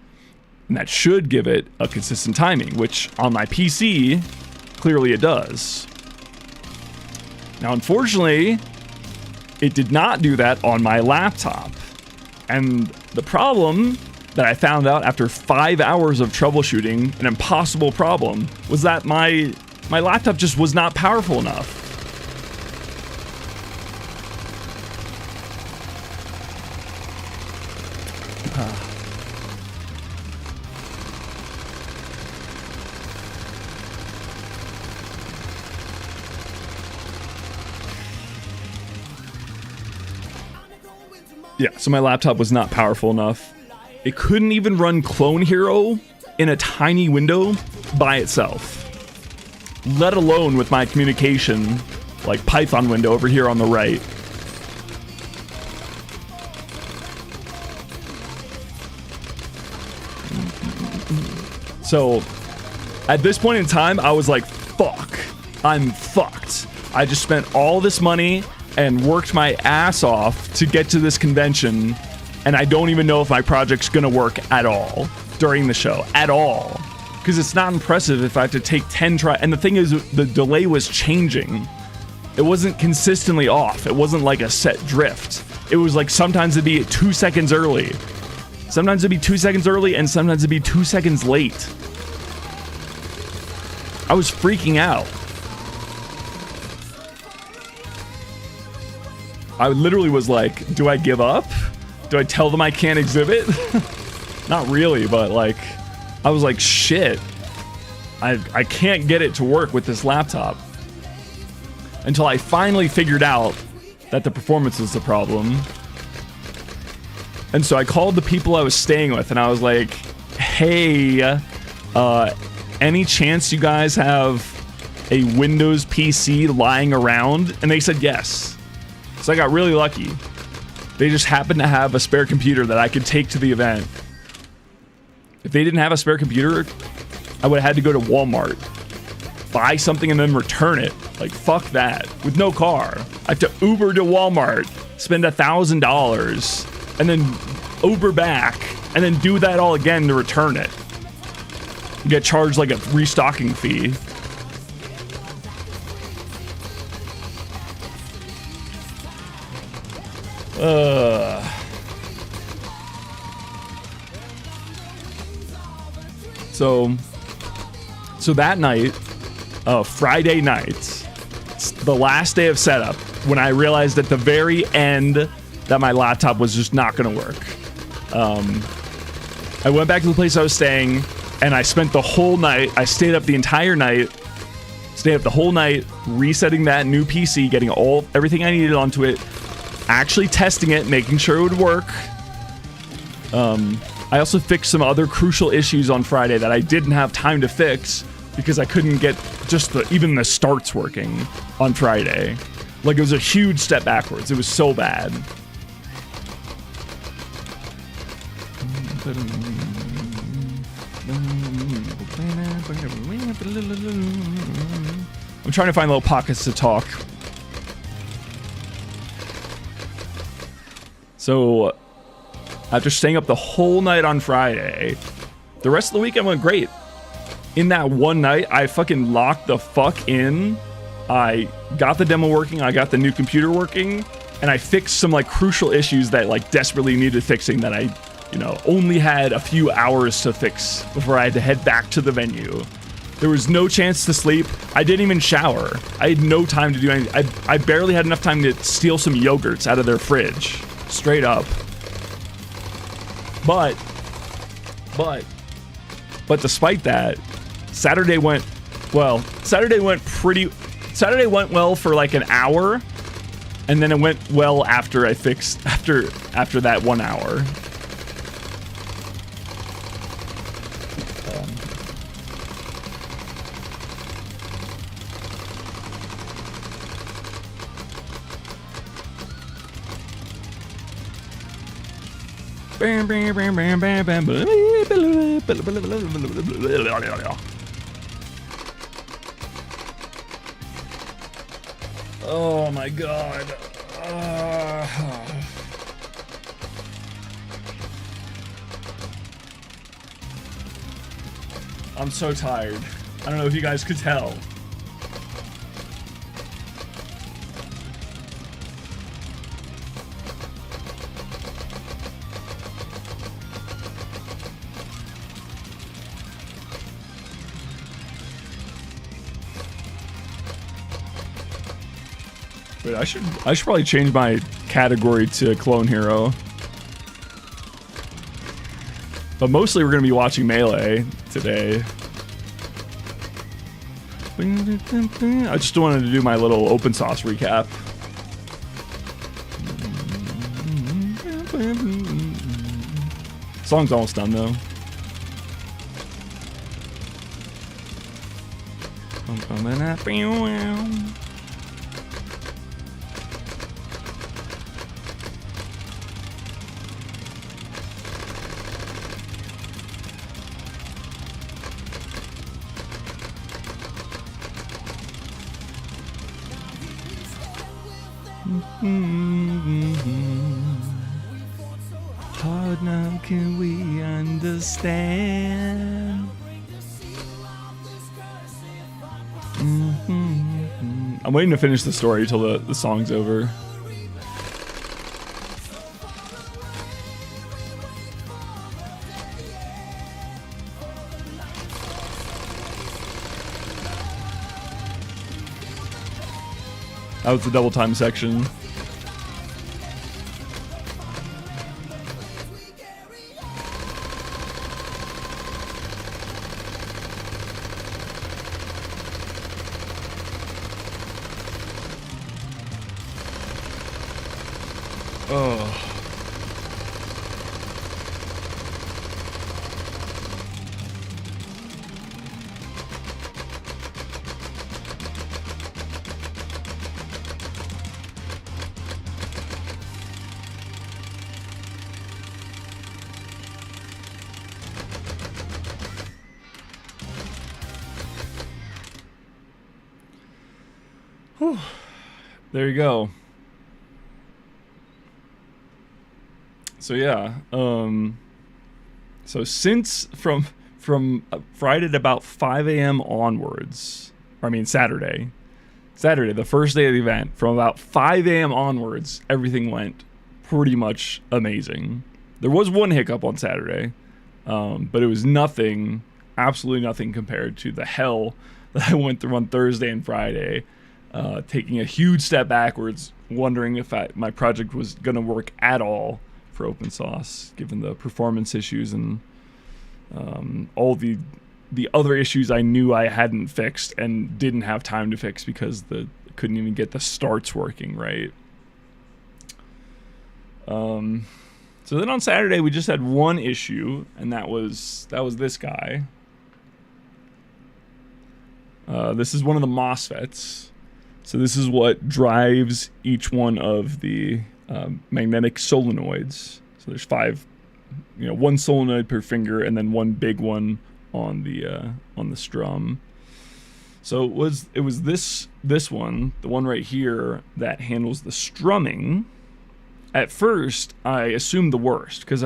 And that should give it a consistent timing, which on my PC, clearly it does. Now, unfortunately, it did not do that on my laptop. And the problem that I found out after 5 hours of troubleshooting an impossible problem was that my laptop just was not powerful enough. Yeah, so my laptop was not powerful enough. It couldn't even run Clone Hero in a tiny window by itself, let alone with my communication, like Python window over here on the right. So at this point in time, I was like, fuck, I'm fucked. I just spent all this money and worked my ass off to get to this convention, and I don't even know if my project's gonna work at all during the show, at all. Because it's not impressive if I have to take 10 tries. And the thing is, the delay was changing. It wasn't consistently off. It wasn't like a set drift. It was like sometimes it'd be 2 seconds early. Sometimes it'd be 2 seconds early, and sometimes it'd be 2 seconds late. I was freaking out. I literally was like, do I give up? Do I tell them I can't exhibit? Not really, but like, I was like, shit. I can't get it to work with this laptop. Until I finally figured out that the performance was the problem. And so I called the people I was staying with, and I was like, hey, any chance you guys have a Windows PC lying around? And they said yes. So I got really lucky. They just happened to have a spare computer that I could take to the event. If they didn't have a spare computer, I would have had to go to Walmart, buy something, and then return it. Like, fuck that. With no car. I have to Uber to Walmart, spend $1,000, and then Uber back, and then do that all again to return it. You get charged like a restocking fee. So that night, Friday night, the last day of setup, when I realized at the very end that my laptop was just not going to work, I went back to the place I was staying, and I spent the whole night, I stayed up the entire night, stayed up the whole night, resetting that new PC, getting everything I needed onto it, actually testing it, making sure it would work. I also fixed some other crucial issues on Friday that I didn't have time to fix because I couldn't get just even the starts working on Friday. Like, it was a huge step backwards. It was so bad. I'm trying to find little pockets to talk. So, after staying up the whole night on Friday, the rest of the weekend went great. In that one night, I fucking locked the fuck in. I got the demo working, I got the new computer working, and I fixed some like crucial issues that like desperately needed fixing that I, only had a few hours to fix before I had to head back to the venue. There was no chance to sleep. I didn't even shower. I had no time to do anything. I barely had enough time to steal some yogurts out of their fridge. Straight up. But despite that, Saturday went well for like an hour, and then it went well after I fixed after that 1 hour. Oh my god. I'm so tired. I don't know if you guys could tell. Wait, I should probably change my category to Clone Hero. But mostly we're gonna be watching Melee today. I just wanted to do my little open sauce recap. Song's almost done though. Hard now can we understand? I'm waiting to finish the story till the song's over. That was the double time section. Oh. Whew. There you go. So yeah, so since from Friday at about 5 a.m. onwards, or I mean Saturday, the first day of the event, from about 5 a.m. onwards, everything went pretty much amazing. There was one hiccup on Saturday, but it was nothing, absolutely nothing compared to the hell that I went through on Thursday and Friday, taking a huge step backwards, wondering if my project was going to work at all for open source, given the performance issues and all the other issues I knew I hadn't fixed and didn't have time to fix because couldn't even get the starts working right. So then on Saturday we just had one issue, and that was this guy. This is one of the MOSFETs. So this is what drives each one of the magnetic solenoids. So there's 5, one solenoid per finger, and then one big one on the strum. So it was this one, the one right here, that handles the strumming. At first, I assumed the worst because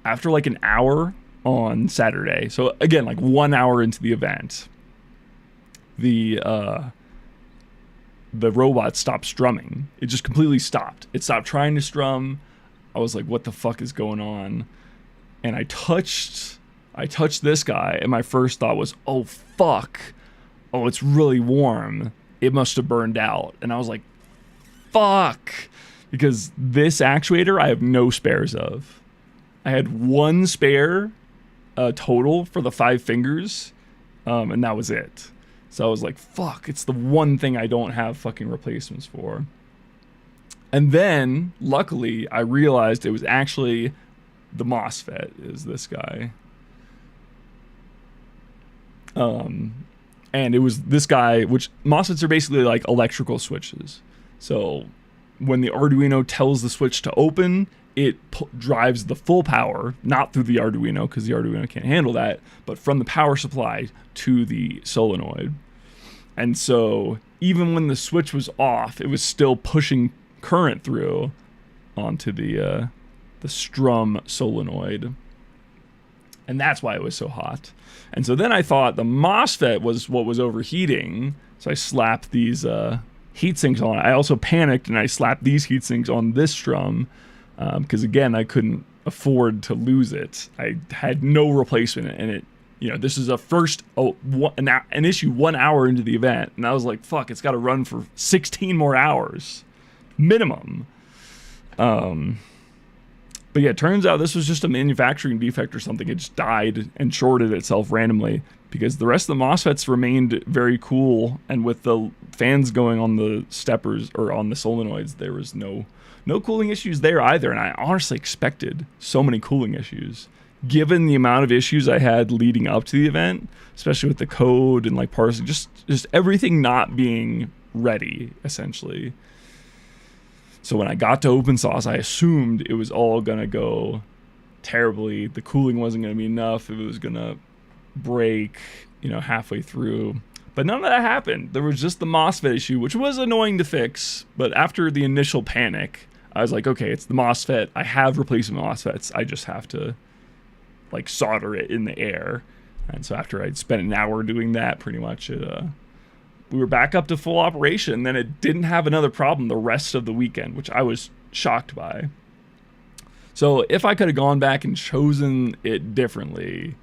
after like an hour on Saturday, so again like 1 hour into the event, the robot stopped strumming. It just completely stopped. It stopped trying to strum. I was like, what the fuck is going on? And I touched this guy, and my first thought was, oh fuck. Oh, it's really warm. It must have burned out. And I was like, fuck. Because this actuator I have no spares of. I had one spare total for the 5 fingers, and that was it. So I was like, fuck, it's the one thing I don't have fucking replacements for. And then, luckily, I realized it was actually the MOSFET, is this guy. And it was this guy, which MOSFETs are basically like electrical switches. So when the Arduino tells the switch to open, it drives the full power, not through the Arduino, because the Arduino can't handle that, but from the power supply to the solenoid. And so even when the switch was off, it was still pushing current through onto the strum solenoid. And that's why it was so hot. And so then I thought the MOSFET was what was overheating, so I slapped these heat sinks on it. I also panicked and I slapped these heat sinks on this strum, because again, I couldn't afford to lose it. I had no replacement, and you know, this is an issue 1 hour into the event, and I was like, fuck, it's got to run for 16 more hours minimum. But yeah, it turns out this was just a manufacturing defect or something. It just died and shorted itself randomly, because the rest of the MOSFETs remained very cool, and with the fans going on the steppers or on the solenoids, there was no cooling issues there either. And I honestly expected so many cooling issues, given the amount of issues I had leading up to the event, especially with the code and like parsing, just everything not being ready, essentially. So when I got to open source, I assumed it was all gonna go terribly. The cooling wasn't gonna be enough. It was gonna break, you know, halfway through. But none of that happened. There was just the MOSFET issue, which was annoying to fix. But after the initial panic, I was like, okay, it's the MOSFET. I have replacement MOSFETs. I just have to like solder it in the air. And so after I'd spent an hour doing that, pretty much we were back up to full operation. Then it didn't have another problem the rest of the weekend, which I was shocked by. So if I could have gone back and chosen it differently,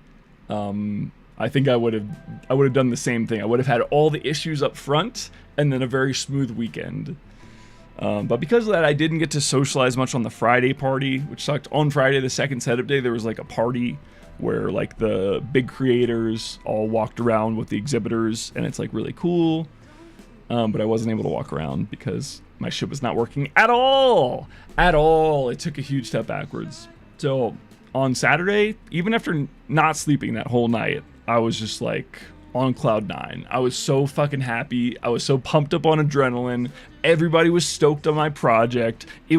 I think I would have done the same thing. I would have had all the issues up front and then a very smooth weekend. But because of that, I didn't get to socialize much on the Friday party, which sucked. On Friday, the second setup day, there was like a party where like the big creators all walked around with the exhibitors, and it's like really cool. But I wasn't able to walk around because my shit was not working at all. It took a huge step backwards. So on Saturday, even after not sleeping that whole night, I was just like on cloud 9. I was so fucking happy. I was so pumped up on adrenaline. Everybody was stoked on my project. I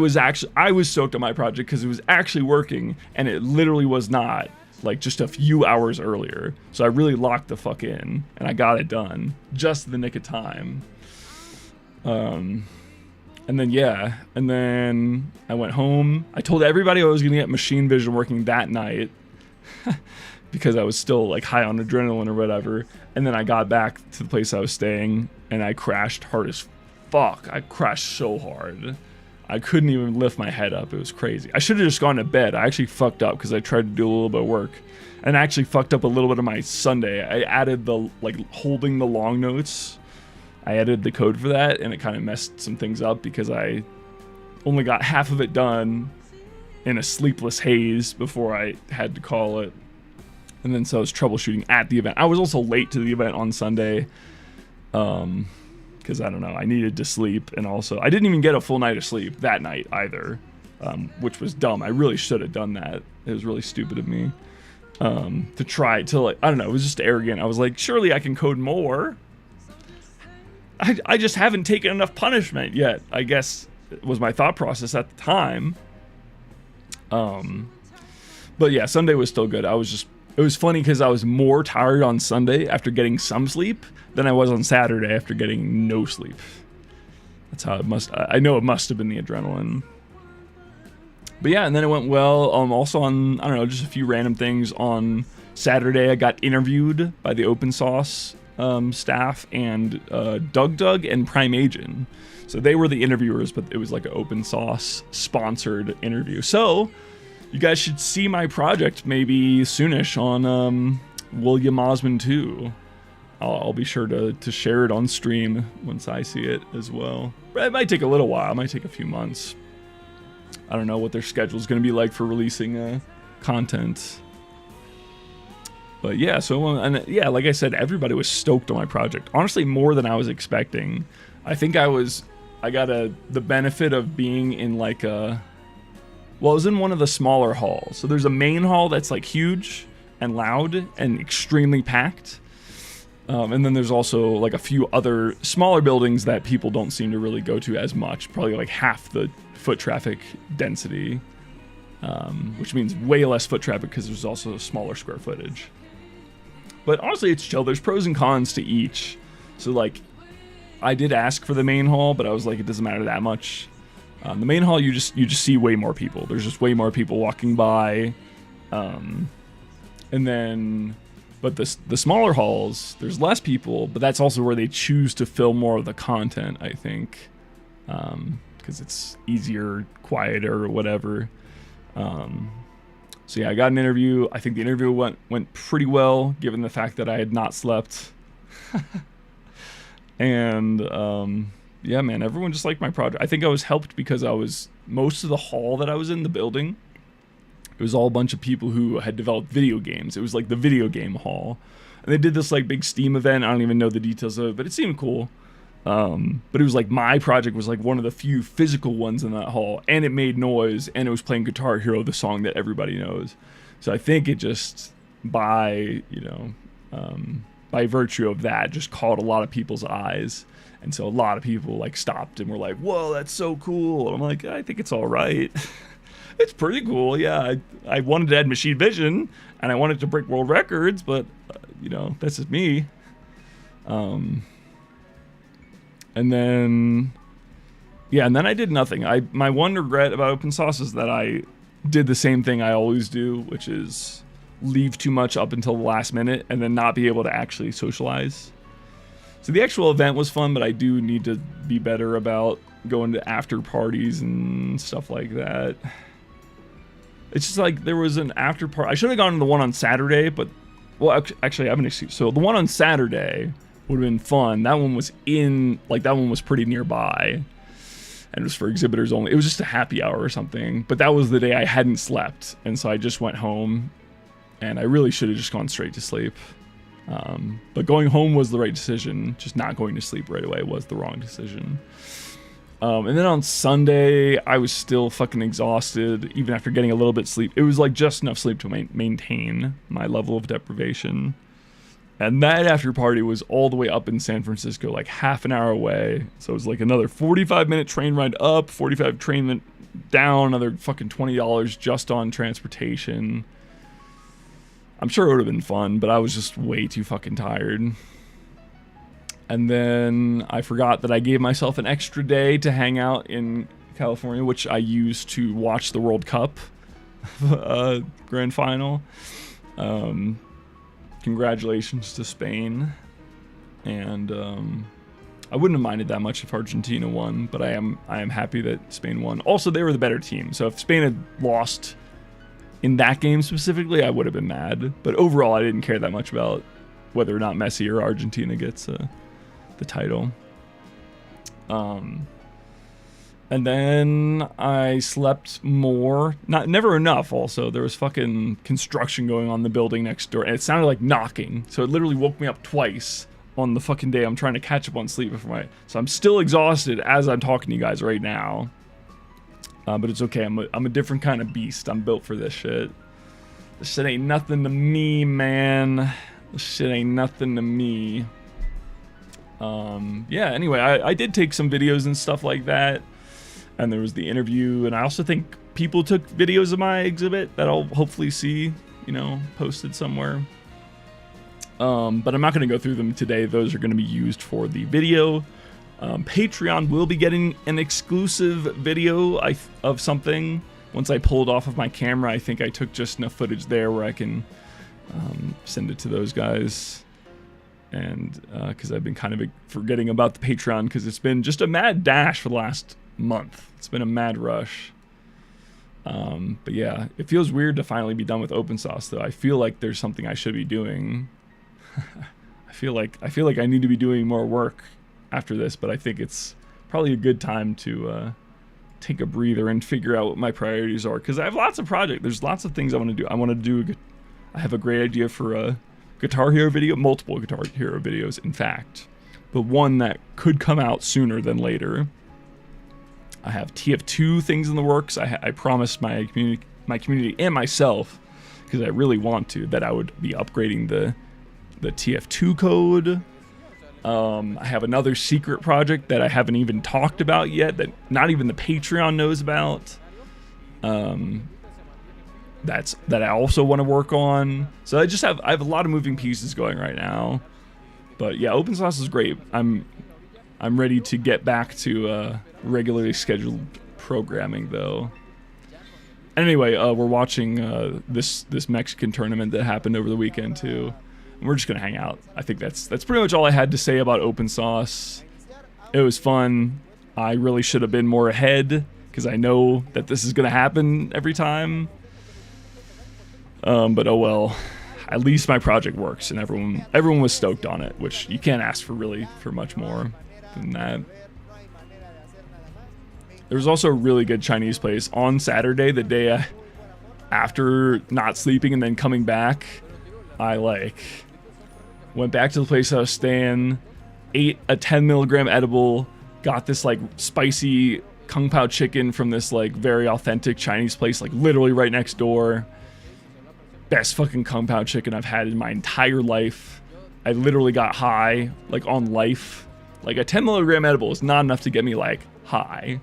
was stoked on my project because it was actually working, and it literally was not, like just a few hours earlier. So I really locked the fuck in, and I got it done just in the nick of time. And then I went home. I told everybody I was gonna get machine vision working that night because I was still like high on adrenaline or whatever. And then I got back to the place I was staying, and I crashed hard as fuck. I crashed so hard. I couldn't even lift my head up. It was crazy. I should have just gone to bed. I actually fucked up because I tried to do a little bit of work, and I actually fucked up a little bit of my Sunday. I added the like holding the long notes. I added the code for that, and it kind of messed some things up because I only got half of it done in a sleepless haze before I had to call it. And then so I was troubleshooting at the event. I was also late to the event on Sunday because I don't know, I needed to sleep, and also I didn't even get a full night of sleep that night either, which was dumb. I really should have done that. It was really stupid of me to try to, like, I don't know, it was just arrogant. I was like, surely I can code more. I just haven't taken enough punishment yet, I guess was my thought process at the time. But yeah, Sunday was still good. It was funny because I was more tired on Sunday after getting some sleep than I was on Saturday after getting no sleep. That's how I know it must have been the adrenaline. But yeah, and then it went well. Also on, I don't know, just a few random things. On Saturday, I got interviewed by the Open Sauce staff and Doug and Prime Agent. So they were the interviewers, but it was like an Open Sauce sponsored interview. So you guys should see my project maybe soonish on William Osmond 2. I'll be sure to share it on stream once I see it as well. But it might take a little while. It might take a few months. I don't know what their schedule is going to be like for releasing content. But yeah, like I said, everybody was stoked on my project. Honestly, more than I was expecting. I think I got the benefit of being in like I was in one of the smaller halls. So there's a main hall that's like huge and loud and extremely packed. And then there's also like a few other smaller buildings that people don't seem to really go to as much. Probably like half the foot traffic density, which means way less foot traffic because there's also a smaller square footage. But honestly, it's chill. There's pros and cons to each. So like, I did ask for the main hall, but I was like, it doesn't matter that much. The main hall, you just see way more people. There's just way more people walking by. And then, but the smaller halls, there's less people, but that's also where they choose to film more of the content, I think. Because it's easier, quieter, or whatever. So yeah, I got an interview. I think the interview went pretty well, given the fact that I had not slept. And yeah, man, everyone just liked my project. I think I was helped because most of the hall that I was in, the building, it was all a bunch of people who had developed video games. It was like the video game hall. And they did this like big Steam event. I don't even know the details of it, but it seemed cool. But it was like my project was like one of the few physical ones in that hall, and it made noise, and it was playing Guitar Hero, the song that everybody knows. So I think it just by virtue of that just caught a lot of people's eyes. And so a lot of people like stopped and were like, whoa, that's so cool. And I'm like, I think it's all right. It's pretty cool. Yeah. I wanted to add machine vision and I wanted to break world records, but that's just me. And then I did nothing. My one regret about OpenSauce is that I did the same thing I always do, which is leave too much up until the last minute and then not be able to actually socialize. So the actual event was fun, but I do need to be better about going to after parties and stuff like that. It's just like there was an after party. I should have gone to the one on Saturday, but actually I have an excuse. So the one on Saturday would have been fun. That one was pretty nearby, and it was for exhibitors only. It was just a happy hour or something, but that was the day I hadn't slept, and so I just went home, and I really should have just gone straight to sleep. But going home was the right decision. Just not going to sleep right away was the wrong decision. And then on Sunday, I was still fucking exhausted, even after getting a little bit sleep. It was like just enough sleep to maintain my level of deprivation. And that after party was all the way up in San Francisco, like half an hour away. So it was like another 45-minute train ride up, 45 train down, another fucking $20 just on transportation. I'm sure it would have been fun, but I was just way too fucking tired. And then I forgot that I gave myself an extra day to hang out in California, which I used to watch the World Cup grand final. Congratulations to Spain. And I wouldn't have minded that much if Argentina won, but I am happy that Spain won. Also, they were the better team, so if Spain had lost in that game specifically, I would have been mad. But overall, I didn't care that much about whether or not Messi or Argentina gets the title. And then I slept more. Never enough, also. There was fucking construction going on in the building next door, and it sounded like knocking. So it literally woke me up twice on the fucking day I'm trying to catch up on sleep So I'm still exhausted as I'm talking to you guys right now. But it's okay. I'm a different kind of beast. I'm built for this shit. This shit ain't nothing to me, man. This shit ain't nothing to me. Yeah, anyway, I did take some videos and stuff like that. And there was the interview. And I also think people took videos of my exhibit that I'll hopefully see, posted somewhere. But I'm not going to go through them today. Those are going to be used for the video. Patreon will be getting an exclusive video of something. Once I pull it off of my camera, I think I took just enough footage there where I can send it to those guys. And because I've been kind of forgetting about the Patreon because it's been just a mad dash for the last month. It's been a mad rush. But yeah, it feels weird to finally be done with OpenSauce, though. I feel like there's something I should be doing. I feel like I need to be doing more work after this, but I think it's probably a good time to take a breather and figure out what my priorities are, because I have lots of projects. There's lots of things I want to do. I have a great idea for a Guitar Hero video, multiple Guitar Hero videos, in fact, but one that could come out sooner than later. I have TF2 things in the works. I promised my community and myself, because I really want to, that I would be upgrading the TF2 code. I have another secret project that I haven't even talked about yet, that not even the Patreon knows about. That I also want to work on. So I have a lot of moving pieces going right now. But yeah, OpenSauce is great. I'm ready to get back to regularly scheduled programming, though. Anyway, we're watching this Mexican tournament that happened over the weekend too. And we're just gonna hang out. I think that's pretty much all I had to say about OpenSauce. It was fun. I really should have been more ahead, because I know that this is gonna happen every time. But oh well. At least my project works, and everyone was stoked on it, which you can't ask for much more than that. There was also a really good Chinese place on Saturday, the day after not sleeping and then coming back. I went back to the place I was staying, ate a 10 milligram edible, got this spicy kung pao chicken from this very authentic Chinese place, literally right next door. Best fucking kung pao chicken I've had in my entire life. I literally got high, on life. A 10 milligram edible is not enough to get me high.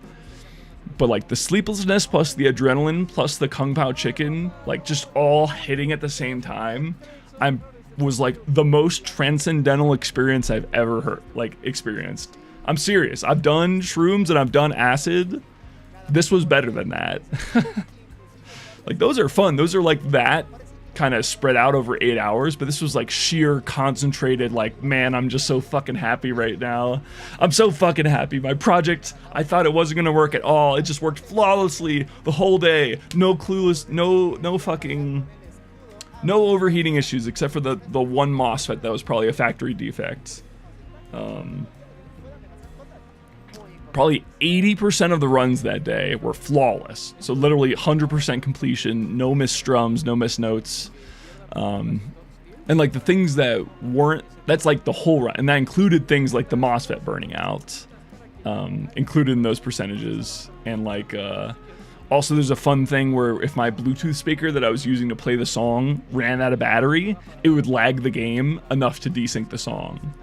But the sleeplessness plus the adrenaline plus the kung pao chicken, just all hitting at the same time, was the most transcendental experience I've ever experienced. I'm serious. I've done shrooms and I've done acid. This was better than that. Those are fun. Those are that kind of spread out over 8 hours, but this was sheer concentrated, man, I'm just so fucking happy right now. I'm so fucking happy. My project, I thought it wasn't gonna work at all. It just worked flawlessly the whole day. No clueless, no overheating issues except for the one MOSFET that was probably a factory defect. Probably 80% of the runs that day were flawless. So literally 100% completion, no missed strums, no missed notes. And the things that weren't, that's the whole run. And that included things like the MOSFET burning out, included in those percentages. And also there's a fun thing where if my Bluetooth speaker that I was using to play the song ran out of battery, it would lag the game enough to desync the song.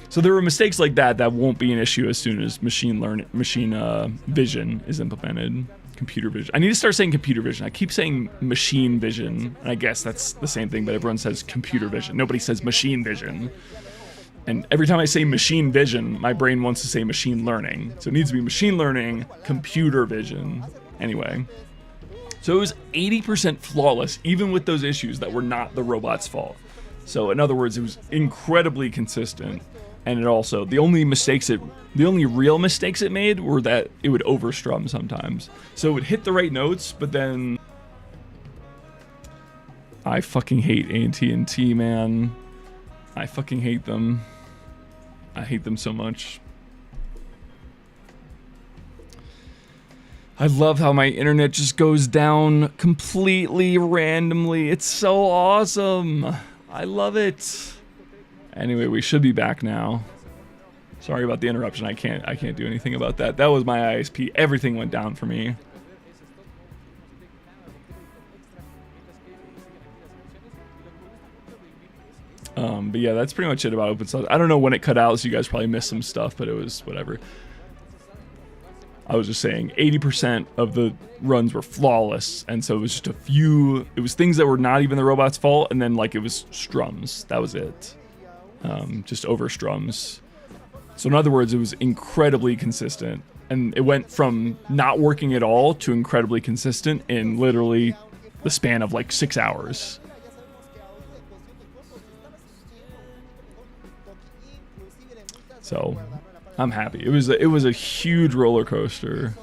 So there were mistakes like that won't be an issue as soon as machine vision is implemented. Computer vision. I need to start saying computer vision. I keep saying machine vision, and I guess that's the same thing, but everyone says computer vision. Nobody says machine vision. And every time I say machine vision, my brain wants to say machine learning. So it needs to be machine learning, computer vision. Anyway. So it was 80% flawless, even with those issues that were not the robot's fault. So in other words, it was incredibly consistent. And it also, the only real mistakes it made were that it would overstrum sometimes. So it would hit the right notes, but then I fucking hate AT&T, man. I fucking hate them. I hate them so much. I love how my internet just goes down completely randomly. It's so awesome. I love it. Anyway, we should be back now. Sorry about the interruption. I can't do anything about that. That was my ISP. Everything went down for me. But yeah, that's pretty much it about open source. I don't know when it cut out, so you guys probably missed some stuff, but it was whatever. I was just saying 80% of the runs were flawless, and so it was just a few, it was things that were not even the robot's fault, and then it was strums. That was it. Just over strums. So in other words, it was incredibly consistent, and it went from not working at all to incredibly consistent in literally the span of 6 hours. So I'm happy. It was a huge roller coaster.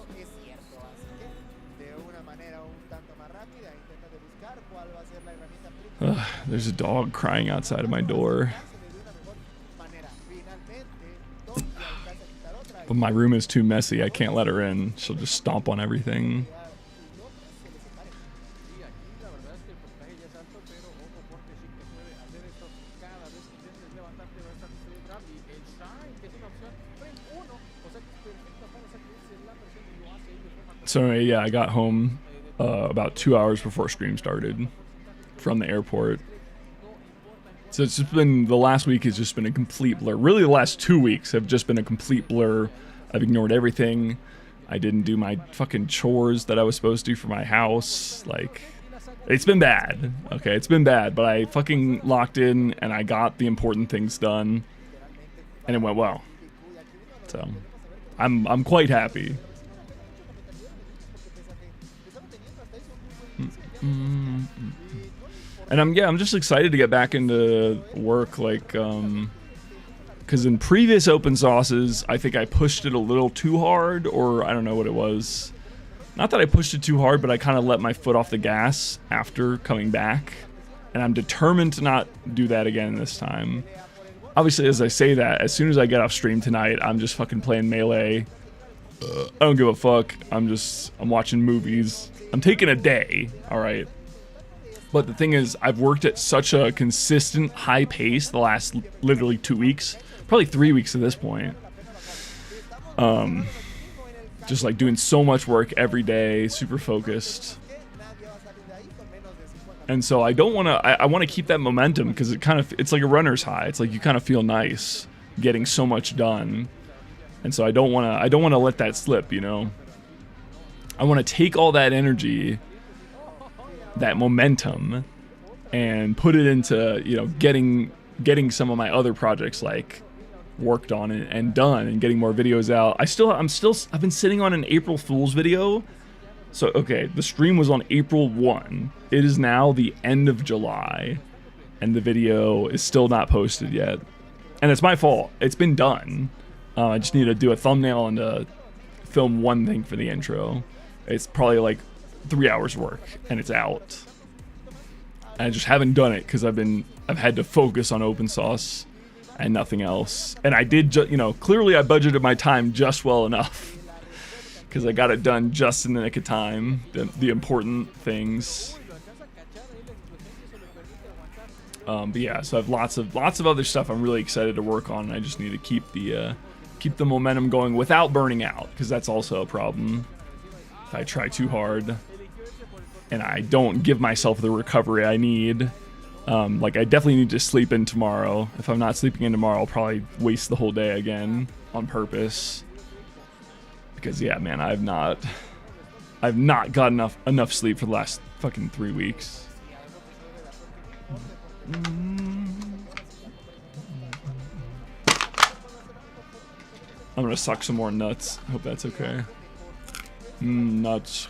There's a dog crying outside of my door. But my room is too messy. I can't let her in. She'll just stomp on everything. So yeah, I got home about 2 hours before stream started from the airport. So it's just been, the last week has just been a complete blur. Really the last 2 weeks have just been a complete blur. I've ignored everything. I didn't do my fucking chores that I was supposed to for my house. It's been bad. Okay, it's been bad, but I fucking locked in and I got the important things done. And it went well. So I'm quite happy. And I'm just excited to get back into work, because in previous open sauces, I think I pushed it a little too hard, or I don't know what it was. not that I pushed it too hard, but I kind of let my foot off the gas after coming back. And I'm determined to not do that again this time. Obviously, as I say that, as soon as I get off stream tonight, I'm just fucking playing Melee. I don't give a fuck. I'm watching movies. I'm taking a day, alright? But the thing is, I've worked at such a consistent high pace the last literally 2 weeks. Probably 3 weeks at this point. Just like doing so much work every day, super focused. And so I don't want to, I want to keep that momentum because it's like a runner's high. It's like you kind of feel nice getting so much done. And so I don't want to let that slip, you know? I want to take all that energy, that momentum, and put it into, you know, getting some of my other projects like worked on and done and getting more videos out. I've been sitting on an April Fool's video. So, okay, the stream was on April 1. It is now the end of July, and the video is still not posted yet. And it's my fault. It's been done. I just need to do a thumbnail and film one thing for the intro. It's probably like 3 hours work, and it's out. And I just haven't done it because I've had to focus on open source and nothing else. And I did, you know, clearly I budgeted my time just well enough. Because I got it done just in the nick of time, the important things. But yeah, so I have lots of other stuff I'm really excited to work on. And I just need to keep the momentum going without burning out, because that's also a problem. If I try too hard and I don't give myself the recovery I need, like I definitely need to sleep in tomorrow. If I'm not sleeping in tomorrow, I'll probably waste the whole day again on purpose. Because yeah, man, I've not got enough sleep for the last fucking 3 weeks. I'm gonna suck some more nuts. Hope that's okay. Nuts.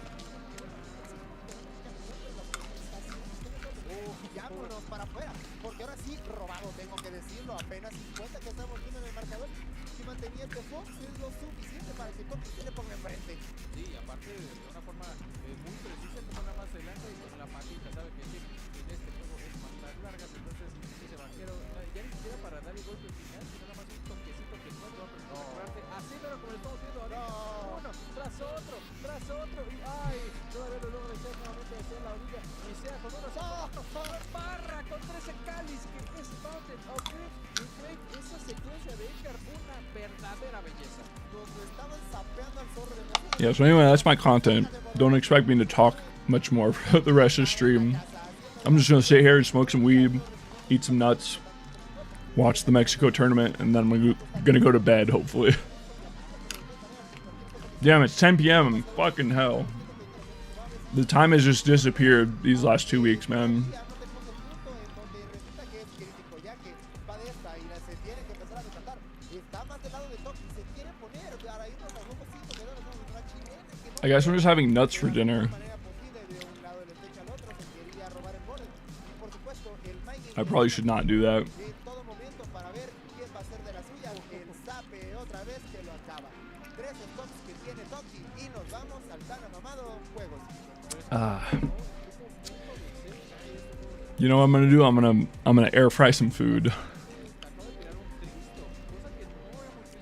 Yeah, so anyway, that's my content. Don't expect me to talk much more for the rest of the stream. I'm just gonna sit here and smoke some weed, eat some nuts, watch the Mexico tournament, and then I'm gonna go to bed, hopefully. Damn, it's 10 p.m. Fucking hell. The time has just disappeared these last 2 weeks, man. I guess I'm just having nuts for dinner. I probably should not do that. You know what I'm gonna do? I'm gonna air fry some food.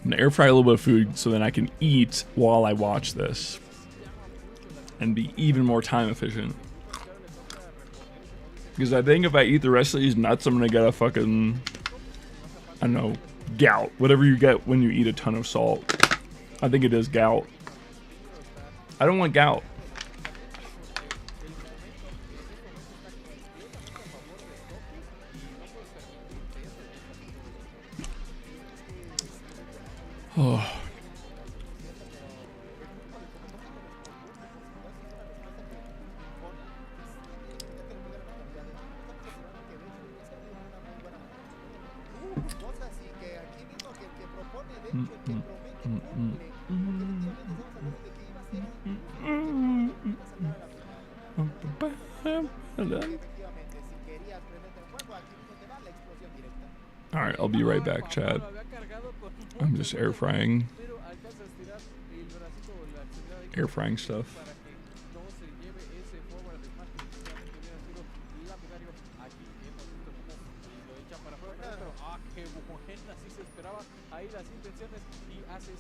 I'm gonna air fry a little bit of food so then I can eat while I watch this and be even more time efficient. Because I think if I eat the rest of these nuts, I'm gonna get a fucking, I don't know, gout. Whatever you get when you eat a ton of salt. I think it is gout. I don't want gout. Oh. Alright, I'll be right back, chat. I'm just air frying stuff.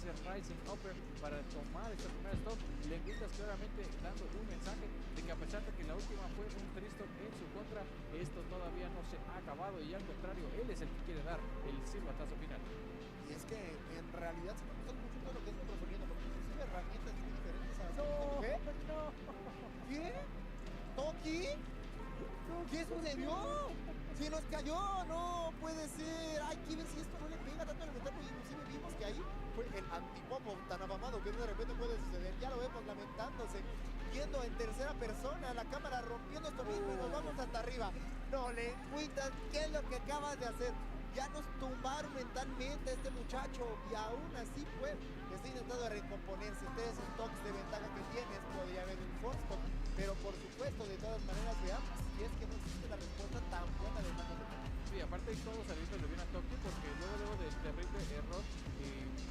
ese Rising Upper para tomar esta primera stop. Lengüitas claramente dando un mensaje de que a pesar de que la última fue un tristop en su contra, esto todavía no se ha acabado y al contrario, él es el que quiere dar el silbatazo final. Y es que en realidad se me gusta mucho todo lo que es microfoniendo, porque inclusive herramientas muy diferentes a las ¿Qué? No. ¿Qué? ¿Toki? ¿Qué sucedió? ¡Se nos cayó! ¡No puede ser! ¡Hay que ver si esto no le pega tanto al metal! Inclusive vimos que ahí fue el antipopo tan afamado que de repente puede suceder. Ya lo vemos lamentándose, viendo en tercera persona, la cámara rompiendo esto mismo y nos vamos hasta arriba. No, Lengüitas, ¿qué es lo que acabas de hacer? Ya nos tumbaron mentalmente a este muchacho y aún así pues está intentando recomponerse. 3 stocks de ventaja que tienes, podría haber un 4 stock, pero por supuesto de todas maneras veamos si es que no existe la respuesta tan buena de manos de Toki. Sí, aparte de todo saliendo le viene a Toki porque luego del terrible error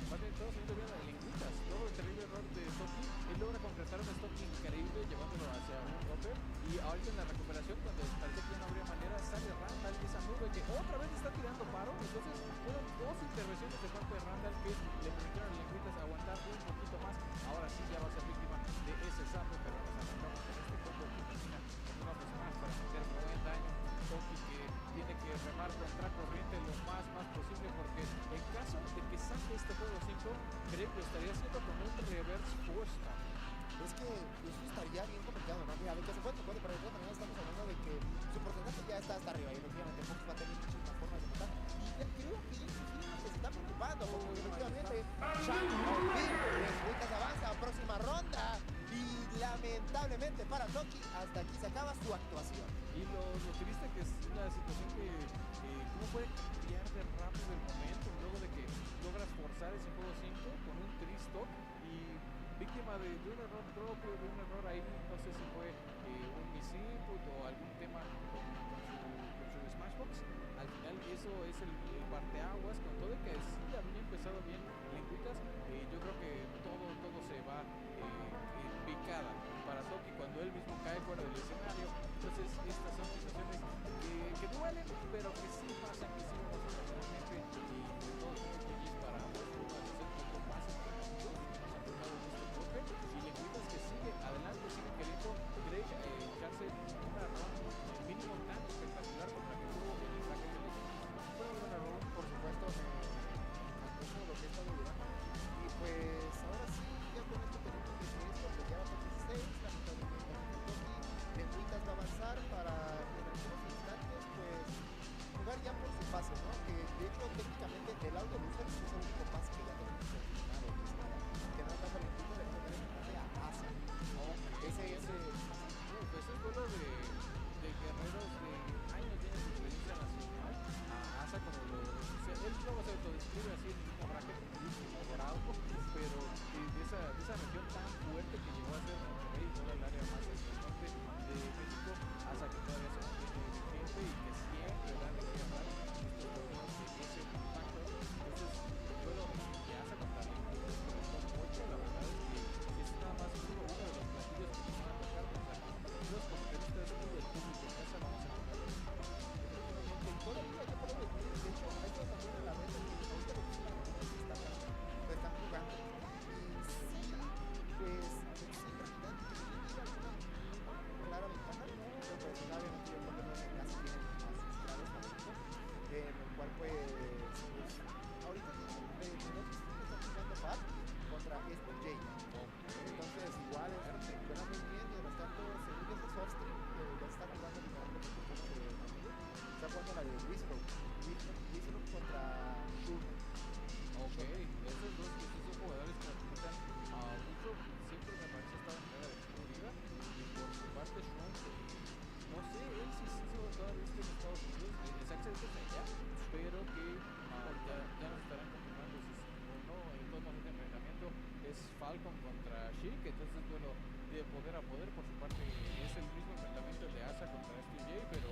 aparte de todo saliendo bien a Lengüitas, luego del terrible error de Toki, él logra concretar un stock increíble llevándolo hacia un upper y ahorita en la recuperación cuando parece que ya no habría manera sale Randall, esa nube que otra vez está tirando paro, entonces fueron 2 intervenciones de parte de Randall que le permitieron a Lengüitas aguantar un poquito más. Ahora sí ya va a ser víctima de ese sapo, pero nos arrancamos con este combo que termina con unas personas para meter buen daño. Toki que tiene que remar contra corriente lo más posible porque en caso de que saque este juego 5, creo que lo estaría haciendo con un reverse force. Es que eso estaría bien complicado, ¿no? Mira, de que se puede, pero de todas maneras estamos hablando de que su porcentaje ya está hasta arriba y efectivamente Fox va a tener muchísimas formas de matar. Y ya creo que inclusive se está preocupando porque efectivamente Lengüitas avanza a próxima ronda y lamentablemente para Toki hasta aquí se acaba su actuación. Y lo triste que es la situación que cómo puede cambiar de rápido el momento luego de que logras forzar ese juego 5 con un tristop y víctima de un error propio, de un error ahí, no sé si fue un misinput o algún tema con su Smashbox. Al final eso es el parteaguas, con todo que sí había empezado bien Lengüitas, yo creo que todo se va en picada para Toki cuando él mismo cae fuera del escenario. Entonces estas son situaciones que duelen, pero que sí pasan, que sí vamos ocasionalmente y de todos modos GG's para hacer un poco más entretenido que nos ha tocado en este toque. Y Lengüitas que sigue adelante, sigue queriendo echarse una run mínimo tan espectacular como la que tuvo en el bracket de los Fue un buen error, por supuesto, me encantó todo lo que he estado llevando. Y pues ahora sí, ya con esto tenemos que esto, pues ya va a ser 16, lamentablemente Toki. Lengüitas va a avanzar para en algunos instantes, pues jugar ya por su pase, ¿no? Que de hecho técnicamente del lado de Luzers es el único pase que ya tenemos terminado, que no alcanza el equipo de poder enfrentarle a Asa. ¿No? Ese pues es duelo de guerreros de años tiene su experiencia nacional a Asa como él luego se autodescribe así en el mismo bracket como dorado, pero de esa región tan fuerte que llegó a ser Monterrey, toda el área más hacia el norte de México, Asa que todavía se mantiene vigente y que siempre da de qué hablar estos torneos de ese impacto. Entonces duelo de Asa contra Lengüitas con el top 8, la verdad es que es nada más uno de los platillos que nos van a tocar contra los comentaristas del público en casa. Vamos a tocar todavía yo puedo decir, de hecho, hay que también en la mesa que ahorita lo que están jugando. Y sí, pues, sí, en realidad, tiene alguna clara ventaja. Pero pues, obviamente, yo creo que no es el caso, tienen más claros favoritos, en el cual, pues, ahorita de los que están jugando Pat contra este Jay. Entonces, igual, suena muy bien, mientras tanto, según ese softstream, ya está jugando literalmente con el de está jugando la de Whistle contra Shulman. Ok, esos dos jugadores que representan a Whistle siempre me parece estar en medio de Florida y por su parte Shulman, no sé, él sí todavía está en Estados Unidos, exactamente allá, pero que ya nos estarán confirmando si o no, en todo momento de enfrentamiento es Falcon contra Sheik, entonces bueno, de poder a poder, por su parte es el mismo enfrentamiento de Asa contra STJ, pero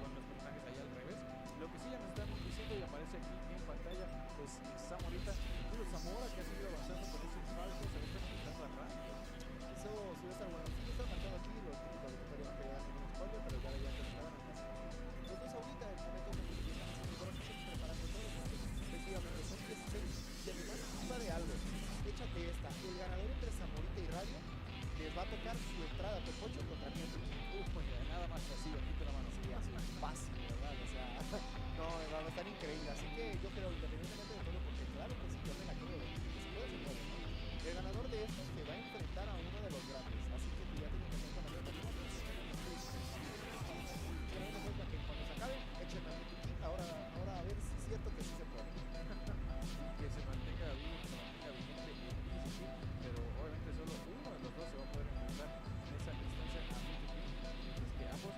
con los personajes ahí al revés. Lo que sí ya nos están diciendo y aparece aquí en pantalla es Zamorita, Julio Zamora, que ha seguido avanzando con ese Falcon, se ve que está rápido. Eso sí va a estar bueno, sí está marcado aquí, lo típico de que no quería hacer un spoiler, pero ya terminaban en casa. Entonces ahorita el momento en el que empiezan a hacer cosas, preparando todo, porque efectivamente son 16 y además iba de algo. esta. El ganador entre Zamorita y Radio les va a tocar su entrada Pepocho contra Mientras. Pues nada más así, bajito la mano. Sí, así fácil, ¿verdad? O sea, no, va a estar increíble. Así que yo creo, independientemente de todo, porque claro que sí, yo me la creo de que se puede, se puede, ¿no? El ganador de estos se va a enfrentar a uno de los grandes. Así que pues, ya tienen que hacer con la meta. Que cuando se acabe, échenme a mi piquín. Ahora a ver si es cierto que sí se puede. Que se mantenga vivo, que se mantenga vigente en PCP, pero obviamente solo uno de los dos se va a poder enfrentar en esa instancia a PCP, mientras que ambos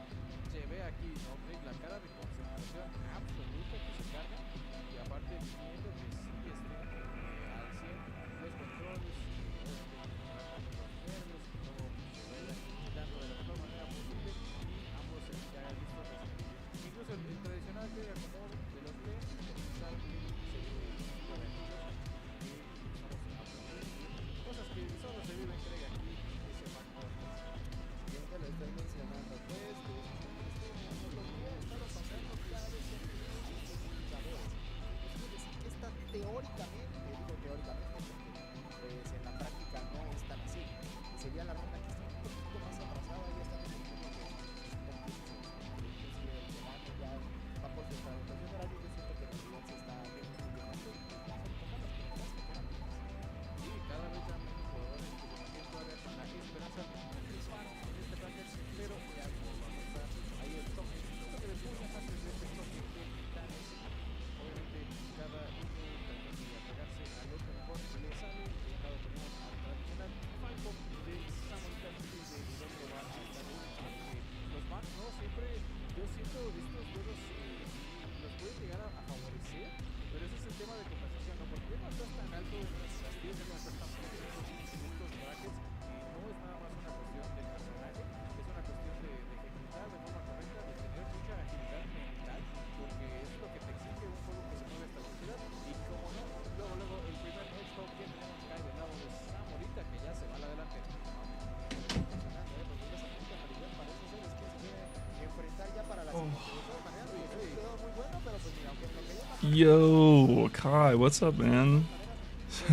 se ve aquí, ¿no? La cara de concentración absoluta que se carga y aparte viendo que sí estén al 100 los controles, los nervios y todo se vaya dando de la mejor manera posible y ambos ya listos a recibir. Incluso el tradicional que acomodo de los que comenzar cosas que solo se viven, creo aquí, ese factor. Bien que lo estoy mencionando, pues, lo que ha estado pasando cada vez son jugadores. Es decir, que esta teóricamente, digo teóricamente, porque pues en la práctica no es tan así. Sería la ronda que está un poquito más atrasada, ya está en el último que ya va por su estabilización horaria. Yo siento que la ciudad se está viendo muy bien. Sí, cada vez hay menos jugadores que se mantienen todavía con la esperanza de triunfar en este bracket, pero ya como va a pasar, ahí el toque, lo que decíamos antes de este toque de titanes, obviamente cada uno tratando de apegarse al otro mejor, le sale, de un lado tenemos al tradicional Falco de Zamorita y del otro va a estar los Max, ¿no? Siempre, yo siento estos juegos los pueden llegar a favorecer, pero ese es el tema de compensación, ¿no? Porque ya no estás tan alto en las tiendas, ya no estás tan fuerte en estos brackets, no es nada más una cuestión del personaje, es una cuestión de ejecutar de forma correcta, de tener mucha agilidad mental, porque es lo que te exige un juego que se mueve a esta velocidad, y como no, luego el primer headshot que tenemos cae del lado de Zamorita, que ya se va a la delantera. Enfrentar ya para la siguiente. De todas maneras, quedó muy bueno, pero pues mira, aunque lo que ya Yo, Kai, what's up, man?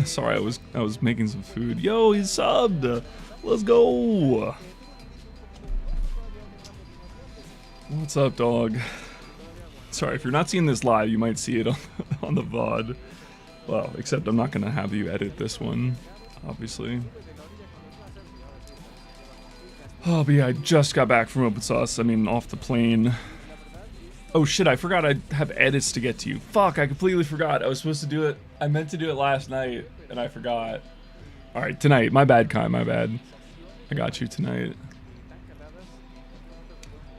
Sorry, I was making some food. Yo, he's subbed. Let's go. What's up, dog? Sorry, if you're not seeing this live, you might see it on the VOD. Well, except I'm not gonna have you edit this one, obviously. Oh, but yeah, I just got back from OpenSauce. I mean, off the plane. Oh shit, I forgot I have edits to get to. Fuck, I completely forgot. I was supposed to do it. I meant to do it last night, and I forgot. Alright, tonight. My bad, Kai, my bad. I got you tonight.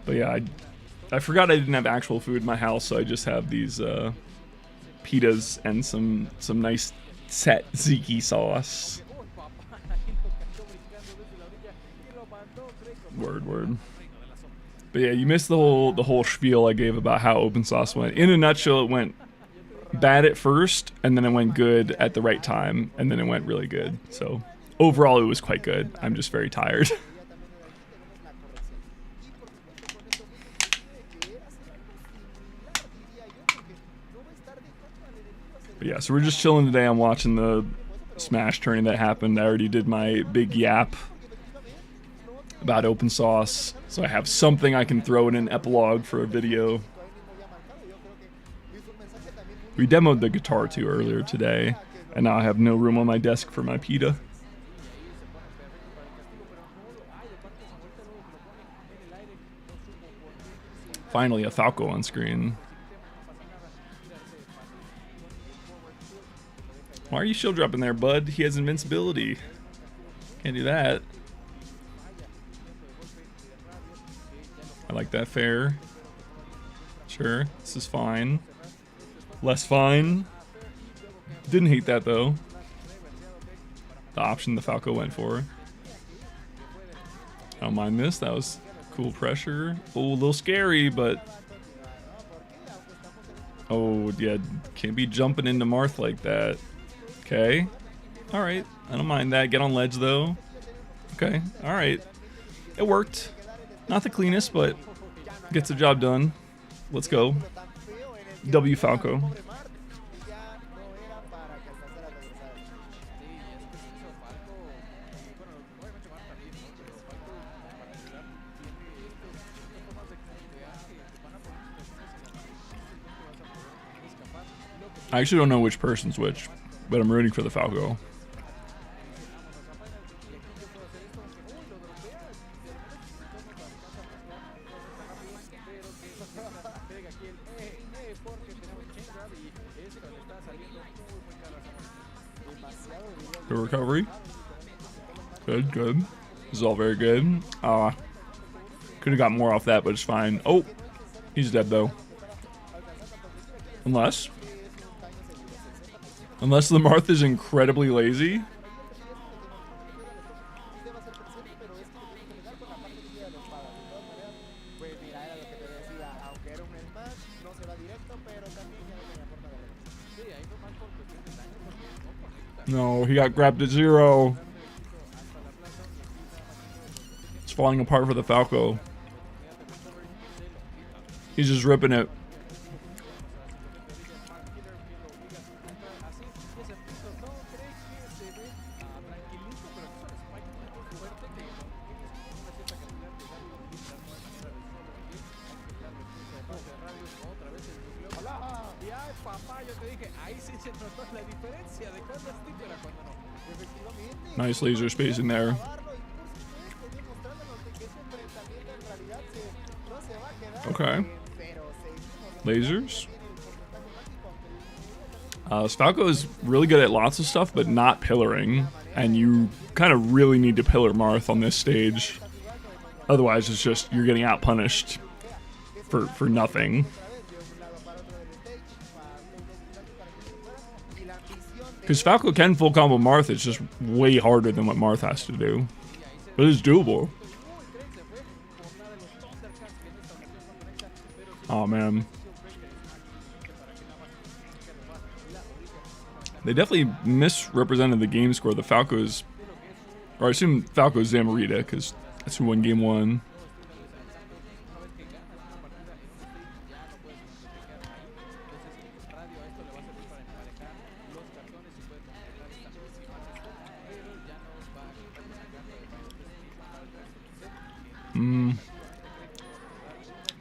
But yeah, I forgot I didn't have actual food in my house, so I just have these pitas and some nice set tzatziki sauce. Word. But yeah, you missed the whole spiel I gave about how OpenSauce went. In a nutshell, it went bad at first, and then it went good at the right time, and then it went really good. So overall, it was quite good. I'm just very tired. But yeah, so we're just chilling today. I'm watching the Smash tourney that happened. I already did my big yap about OpenSauce, so I have something I can throw in an epilogue for a video. We demoed the guitar too earlier today, and now I have no room on my desk for my pita. Finally, a Falco on screen. Why are you shield dropping there, bud? He has invincibility. Can't do that. I like that fair. Sure, this is fine. Less fine. Didn't hate that though. The option the Falco went for. I don't mind this. That was cool pressure. Oh, a little scary, but... Oh, yeah, can't be jumping into Marth like that. Okay. Alright, I don't mind that. Get on ledge though. Okay, alright. It worked. Not the cleanest, but gets the job done. Let's go. W Falco. I actually don't know which person's which, but I'm rooting for the Falco. Good recovery. Good, good. This is all very good. Could have got more off that, but it's fine. Oh, he's dead though. Unless the Marth is incredibly lazy. No, he got grabbed at 0. It's falling apart for the Falco. He's just ripping it. Nice laser spacing there. Okay. Lasers. Falco is really good at lots of stuff, but not pillaring. And you kind of really need to pillar Marth on this stage. Otherwise, it's just you're getting out punished for nothing. Because Falco can full combo Marth, it's just way harder than what Marth has to do. But it's doable. Oh man. They definitely misrepresented the game score. The Falco's, or I assume Falco's Zamarita, because that's who won game 1.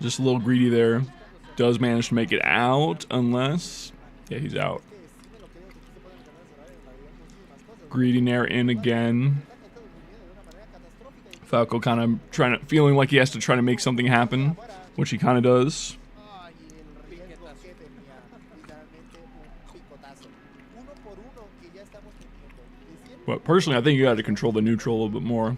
Just a little greedy there. Does manage to make it out, unless... Yeah, he's out. Greedy Nair in again. Falco kind of feeling like he has to try to make something happen, which he kind of does. But personally, I think you got to control the neutral a little bit more.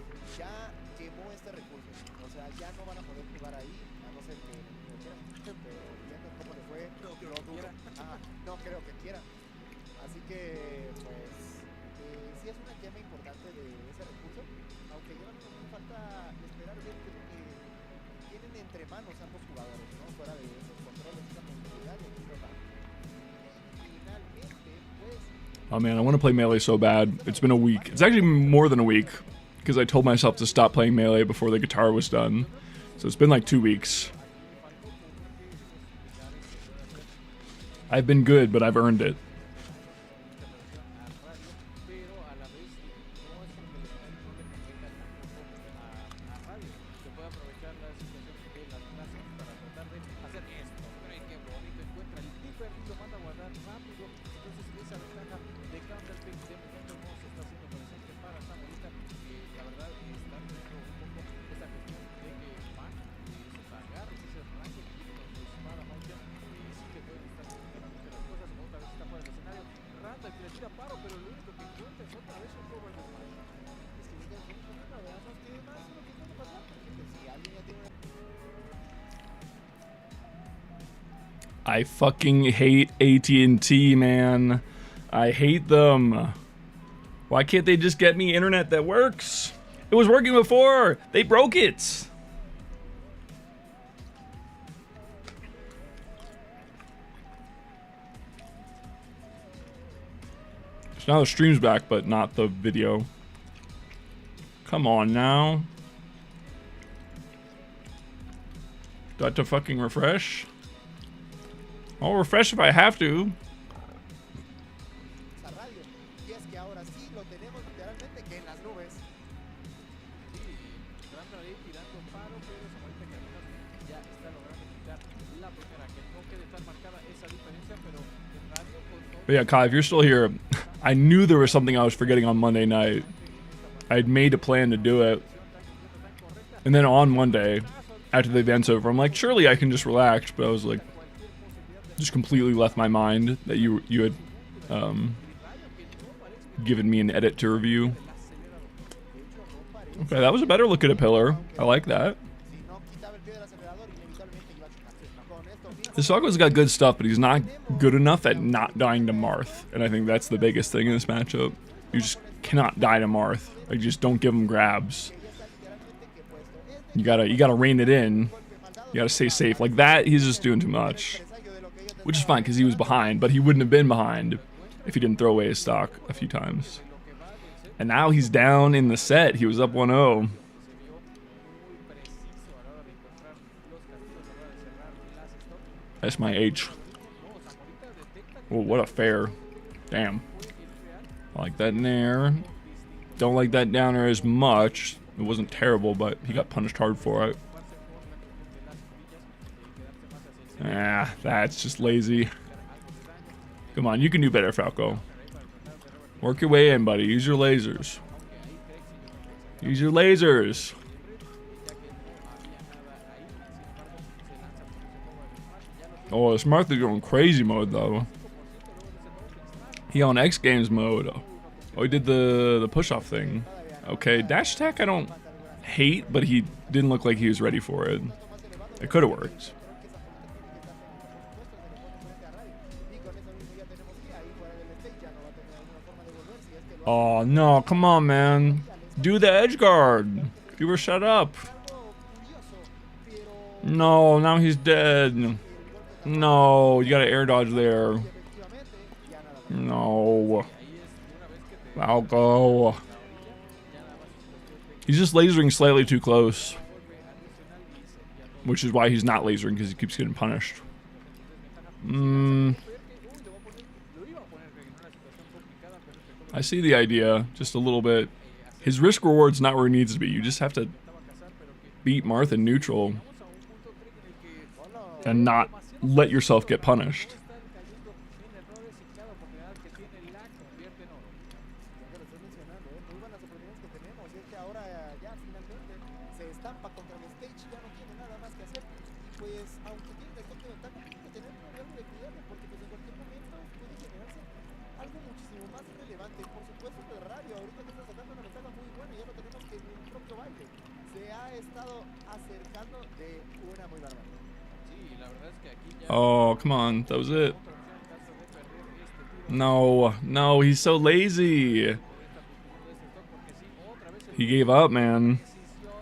Oh man, I want to play Melee so bad. It's been a week. It's actually more than a week, because I told myself to stop playing Melee before the guitar was done. So it's been like 2 weeks. I've been good, but I've earned it. I fucking hate AT&T, man. I hate them. Why can't they just get me internet that works? It was working before. They broke it. So now the stream's back, but not the video. Come on now. Do I have to fucking refresh? I'll refresh if I have to. But yeah, Kai, if you're still here, I knew there was something I was forgetting on Monday night. I'd made a plan to do it. And then on Monday, after the event's over, I'm like, surely I can just relax. But I was like, just completely left my mind that you had given me an edit to review. Okay, that was a better look at a pillar. I like that. This Falco's got good stuff, but he's not good enough at not dying to Marth. And I think that's the biggest thing in this matchup. You just cannot die to Marth. Like, just don't give him grabs. You gotta rein it in. You gotta stay safe. Like that, he's just doing too much. Which is fine, because he was behind, but he wouldn't have been behind if he didn't throw away his stock a few times. And now he's down in the set. He was up 1-0. That's my H. Oh, what a fair. Damn. I like that in there. Don't like that down there as much. It wasn't terrible, but he got punished hard for it. Ah, that's just lazy. Come on, you can do better, Falco. Work your way in, buddy. Use your lasers. Use your lasers. Oh, this Marth is going crazy mode, though. He on X Games mode. Oh, he did the push-off thing. Okay, dash attack I don't hate, but he didn't look like he was ready for it. It could have worked. Oh, no, come on, man. Do the edge guard. You were shut up. No, now he's dead. No, you gotta air dodge there. No. Falco. He's just lasering slightly too close. Which is why he's not lasering, because he keeps getting punished. I see the idea, just a little bit. His risk reward's not where it needs to be. You just have to beat Marth in neutral and not let yourself get punished. Oh, come on. That was it. No, no, he's so lazy. He gave up, man.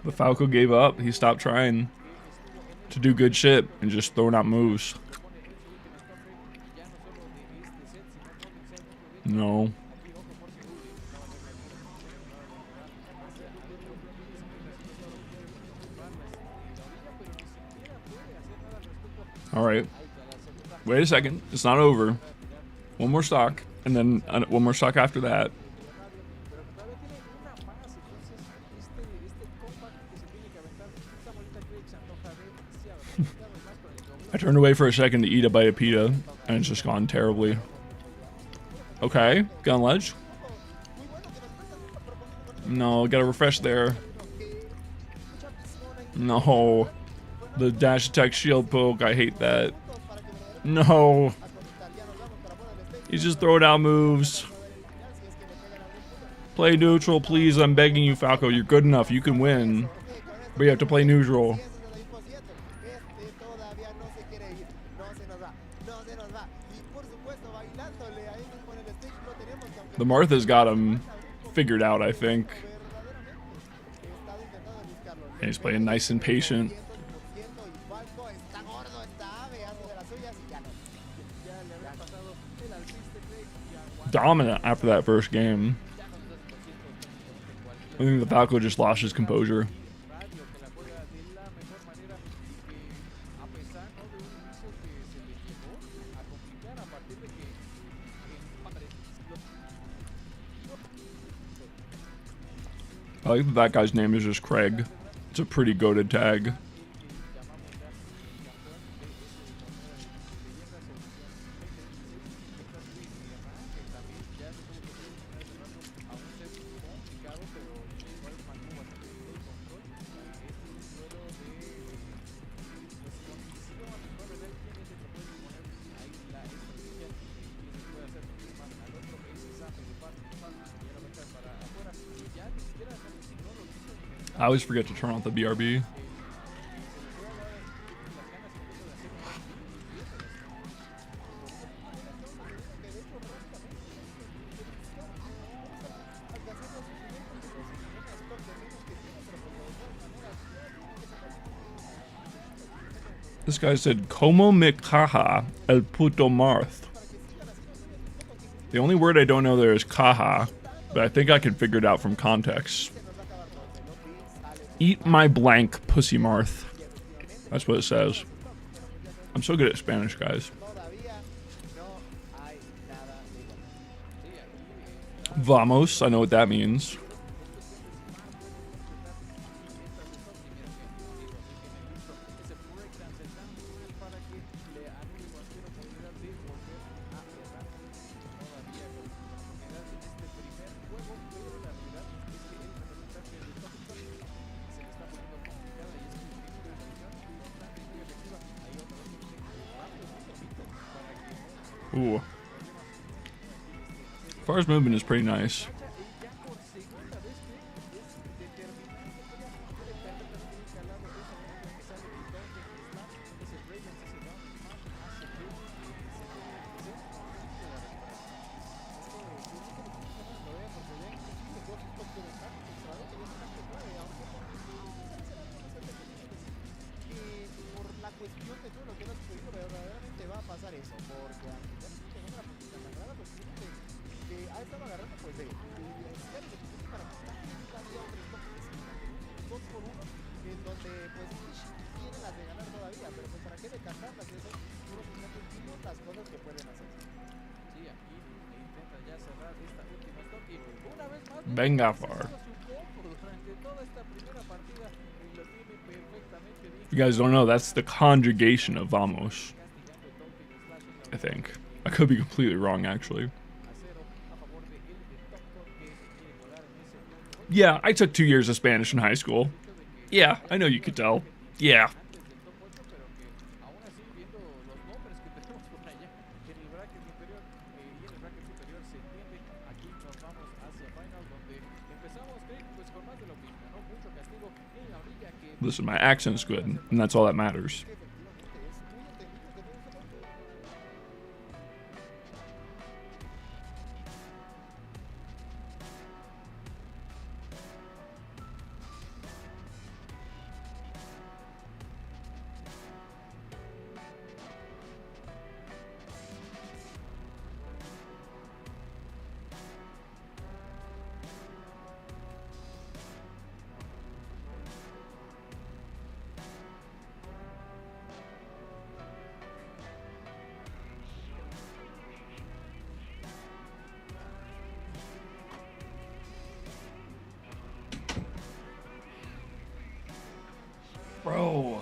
The Falco gave up. He stopped trying to do good shit and just throwing out moves. No. All right. Wait a second. It's not over. One more stock, and then one more stock after that. I turned away for a second to eat a bite of pita, and it's just gone terribly. Okay, gun ledge. No, gotta refresh there. No. The dash attack shield poke, I hate that. No. He's just throwing out moves. Play neutral, please. I'm begging you, Falco. You're good enough. You can win. But you have to play neutral. The Martha's got him figured out, I think. And he's playing nice and patient. Dominant after that first game. I think the Falco just lost his composure. I like that guy's name is just Craig. It's a pretty goated tag. I always forget to turn off the BRB. This guy said, "Como me caja el puto Marth." The only word I don't know there is caja, but I think I can figure it out from context. Eat my blank, pussy Marth. That's what it says. I'm so good at Spanish, guys. Vamos, I know what that means. Ooh. Far's movement is pretty nice. Venga, Far. If you guys don't know, that's the conjugation of vamos. I think. I could be completely wrong, actually. Yeah, I took 2 years of Spanish in high school. Yeah, I know you could tell. Yeah. Listen, my accent's good, and that's all that matters. Bro,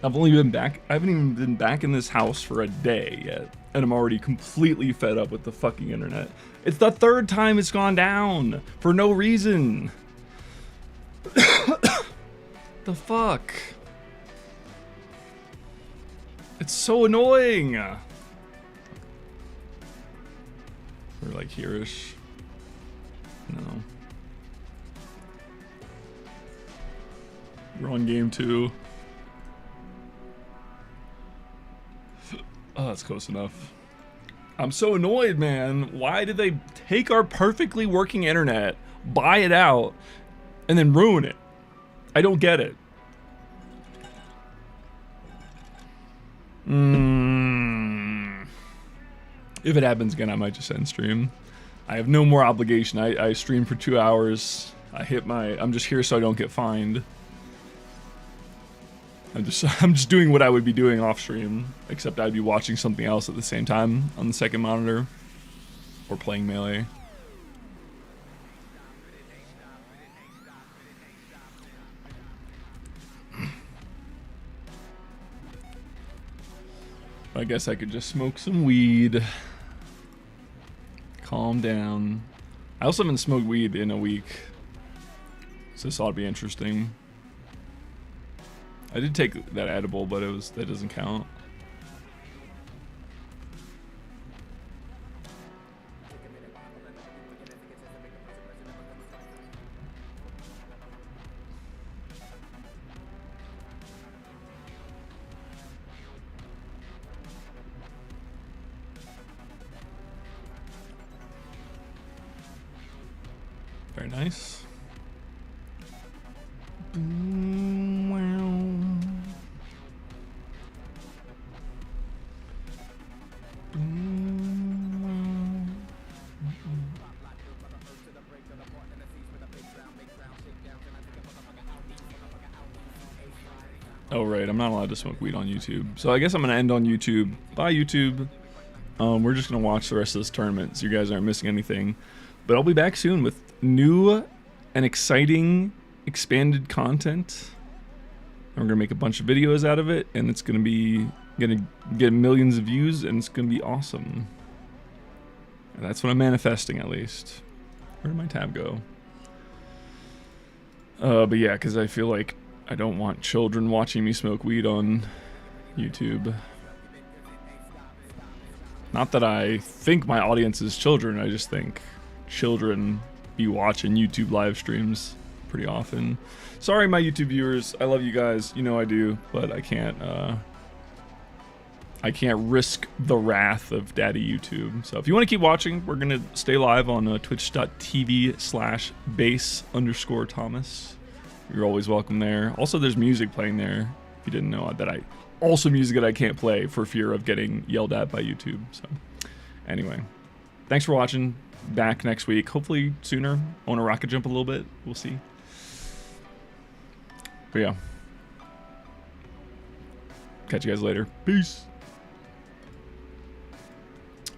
I've only been back. I haven't even been back in this house for a day yet, and I'm already completely fed up with the fucking internet. It's the third time it's gone down for no reason. The fuck? It's so annoying. We're like here-ish. No. We're on game 2. Oh, that's close enough. I'm so annoyed, man. Why did they take our perfectly working internet, buy it out, and then ruin it? I don't get it. If it happens again, I might just end stream. I have no more obligation. I stream for 2 hours. I'm just here so I don't get fined. I'm just doing what I would be doing off stream, except I'd be watching something else at the same time on the second monitor, or playing Melee. I guess I could just smoke some weed. Calm down. I also haven't smoked weed in a week, so this ought to be interesting. I did take that edible, but that doesn't count. Very nice. Oh right, I'm not allowed to smoke weed on YouTube. So I guess I'm gonna end on YouTube. Bye YouTube. We're just gonna watch the rest of this tournament so you guys aren't missing anything. But I'll be back soon with new and exciting expanded content. And we're gonna make a bunch of videos out of it, and it's gonna get millions of views, and it's gonna be awesome. And that's what I'm manifesting, at least. Where did my tab go? But yeah, because I feel like I don't want children watching me smoke weed on YouTube. Not that I think my audience is children, I just think children be watching YouTube live streams pretty often. Sorry, my YouTube viewers, I love you guys, you know I do, but I can't risk the wrath of Daddy YouTube. So if you want to keep watching, we're gonna stay live on twitch.tv/base_Thomas. You're always welcome there. Also, there's music playing there. If you didn't know that, also music that I can't play for fear of getting yelled at by YouTube. So anyway, thanks for watching. Back next week, hopefully sooner. I want to rocket jump a little bit. We'll see. But yeah, catch you guys later. Peace.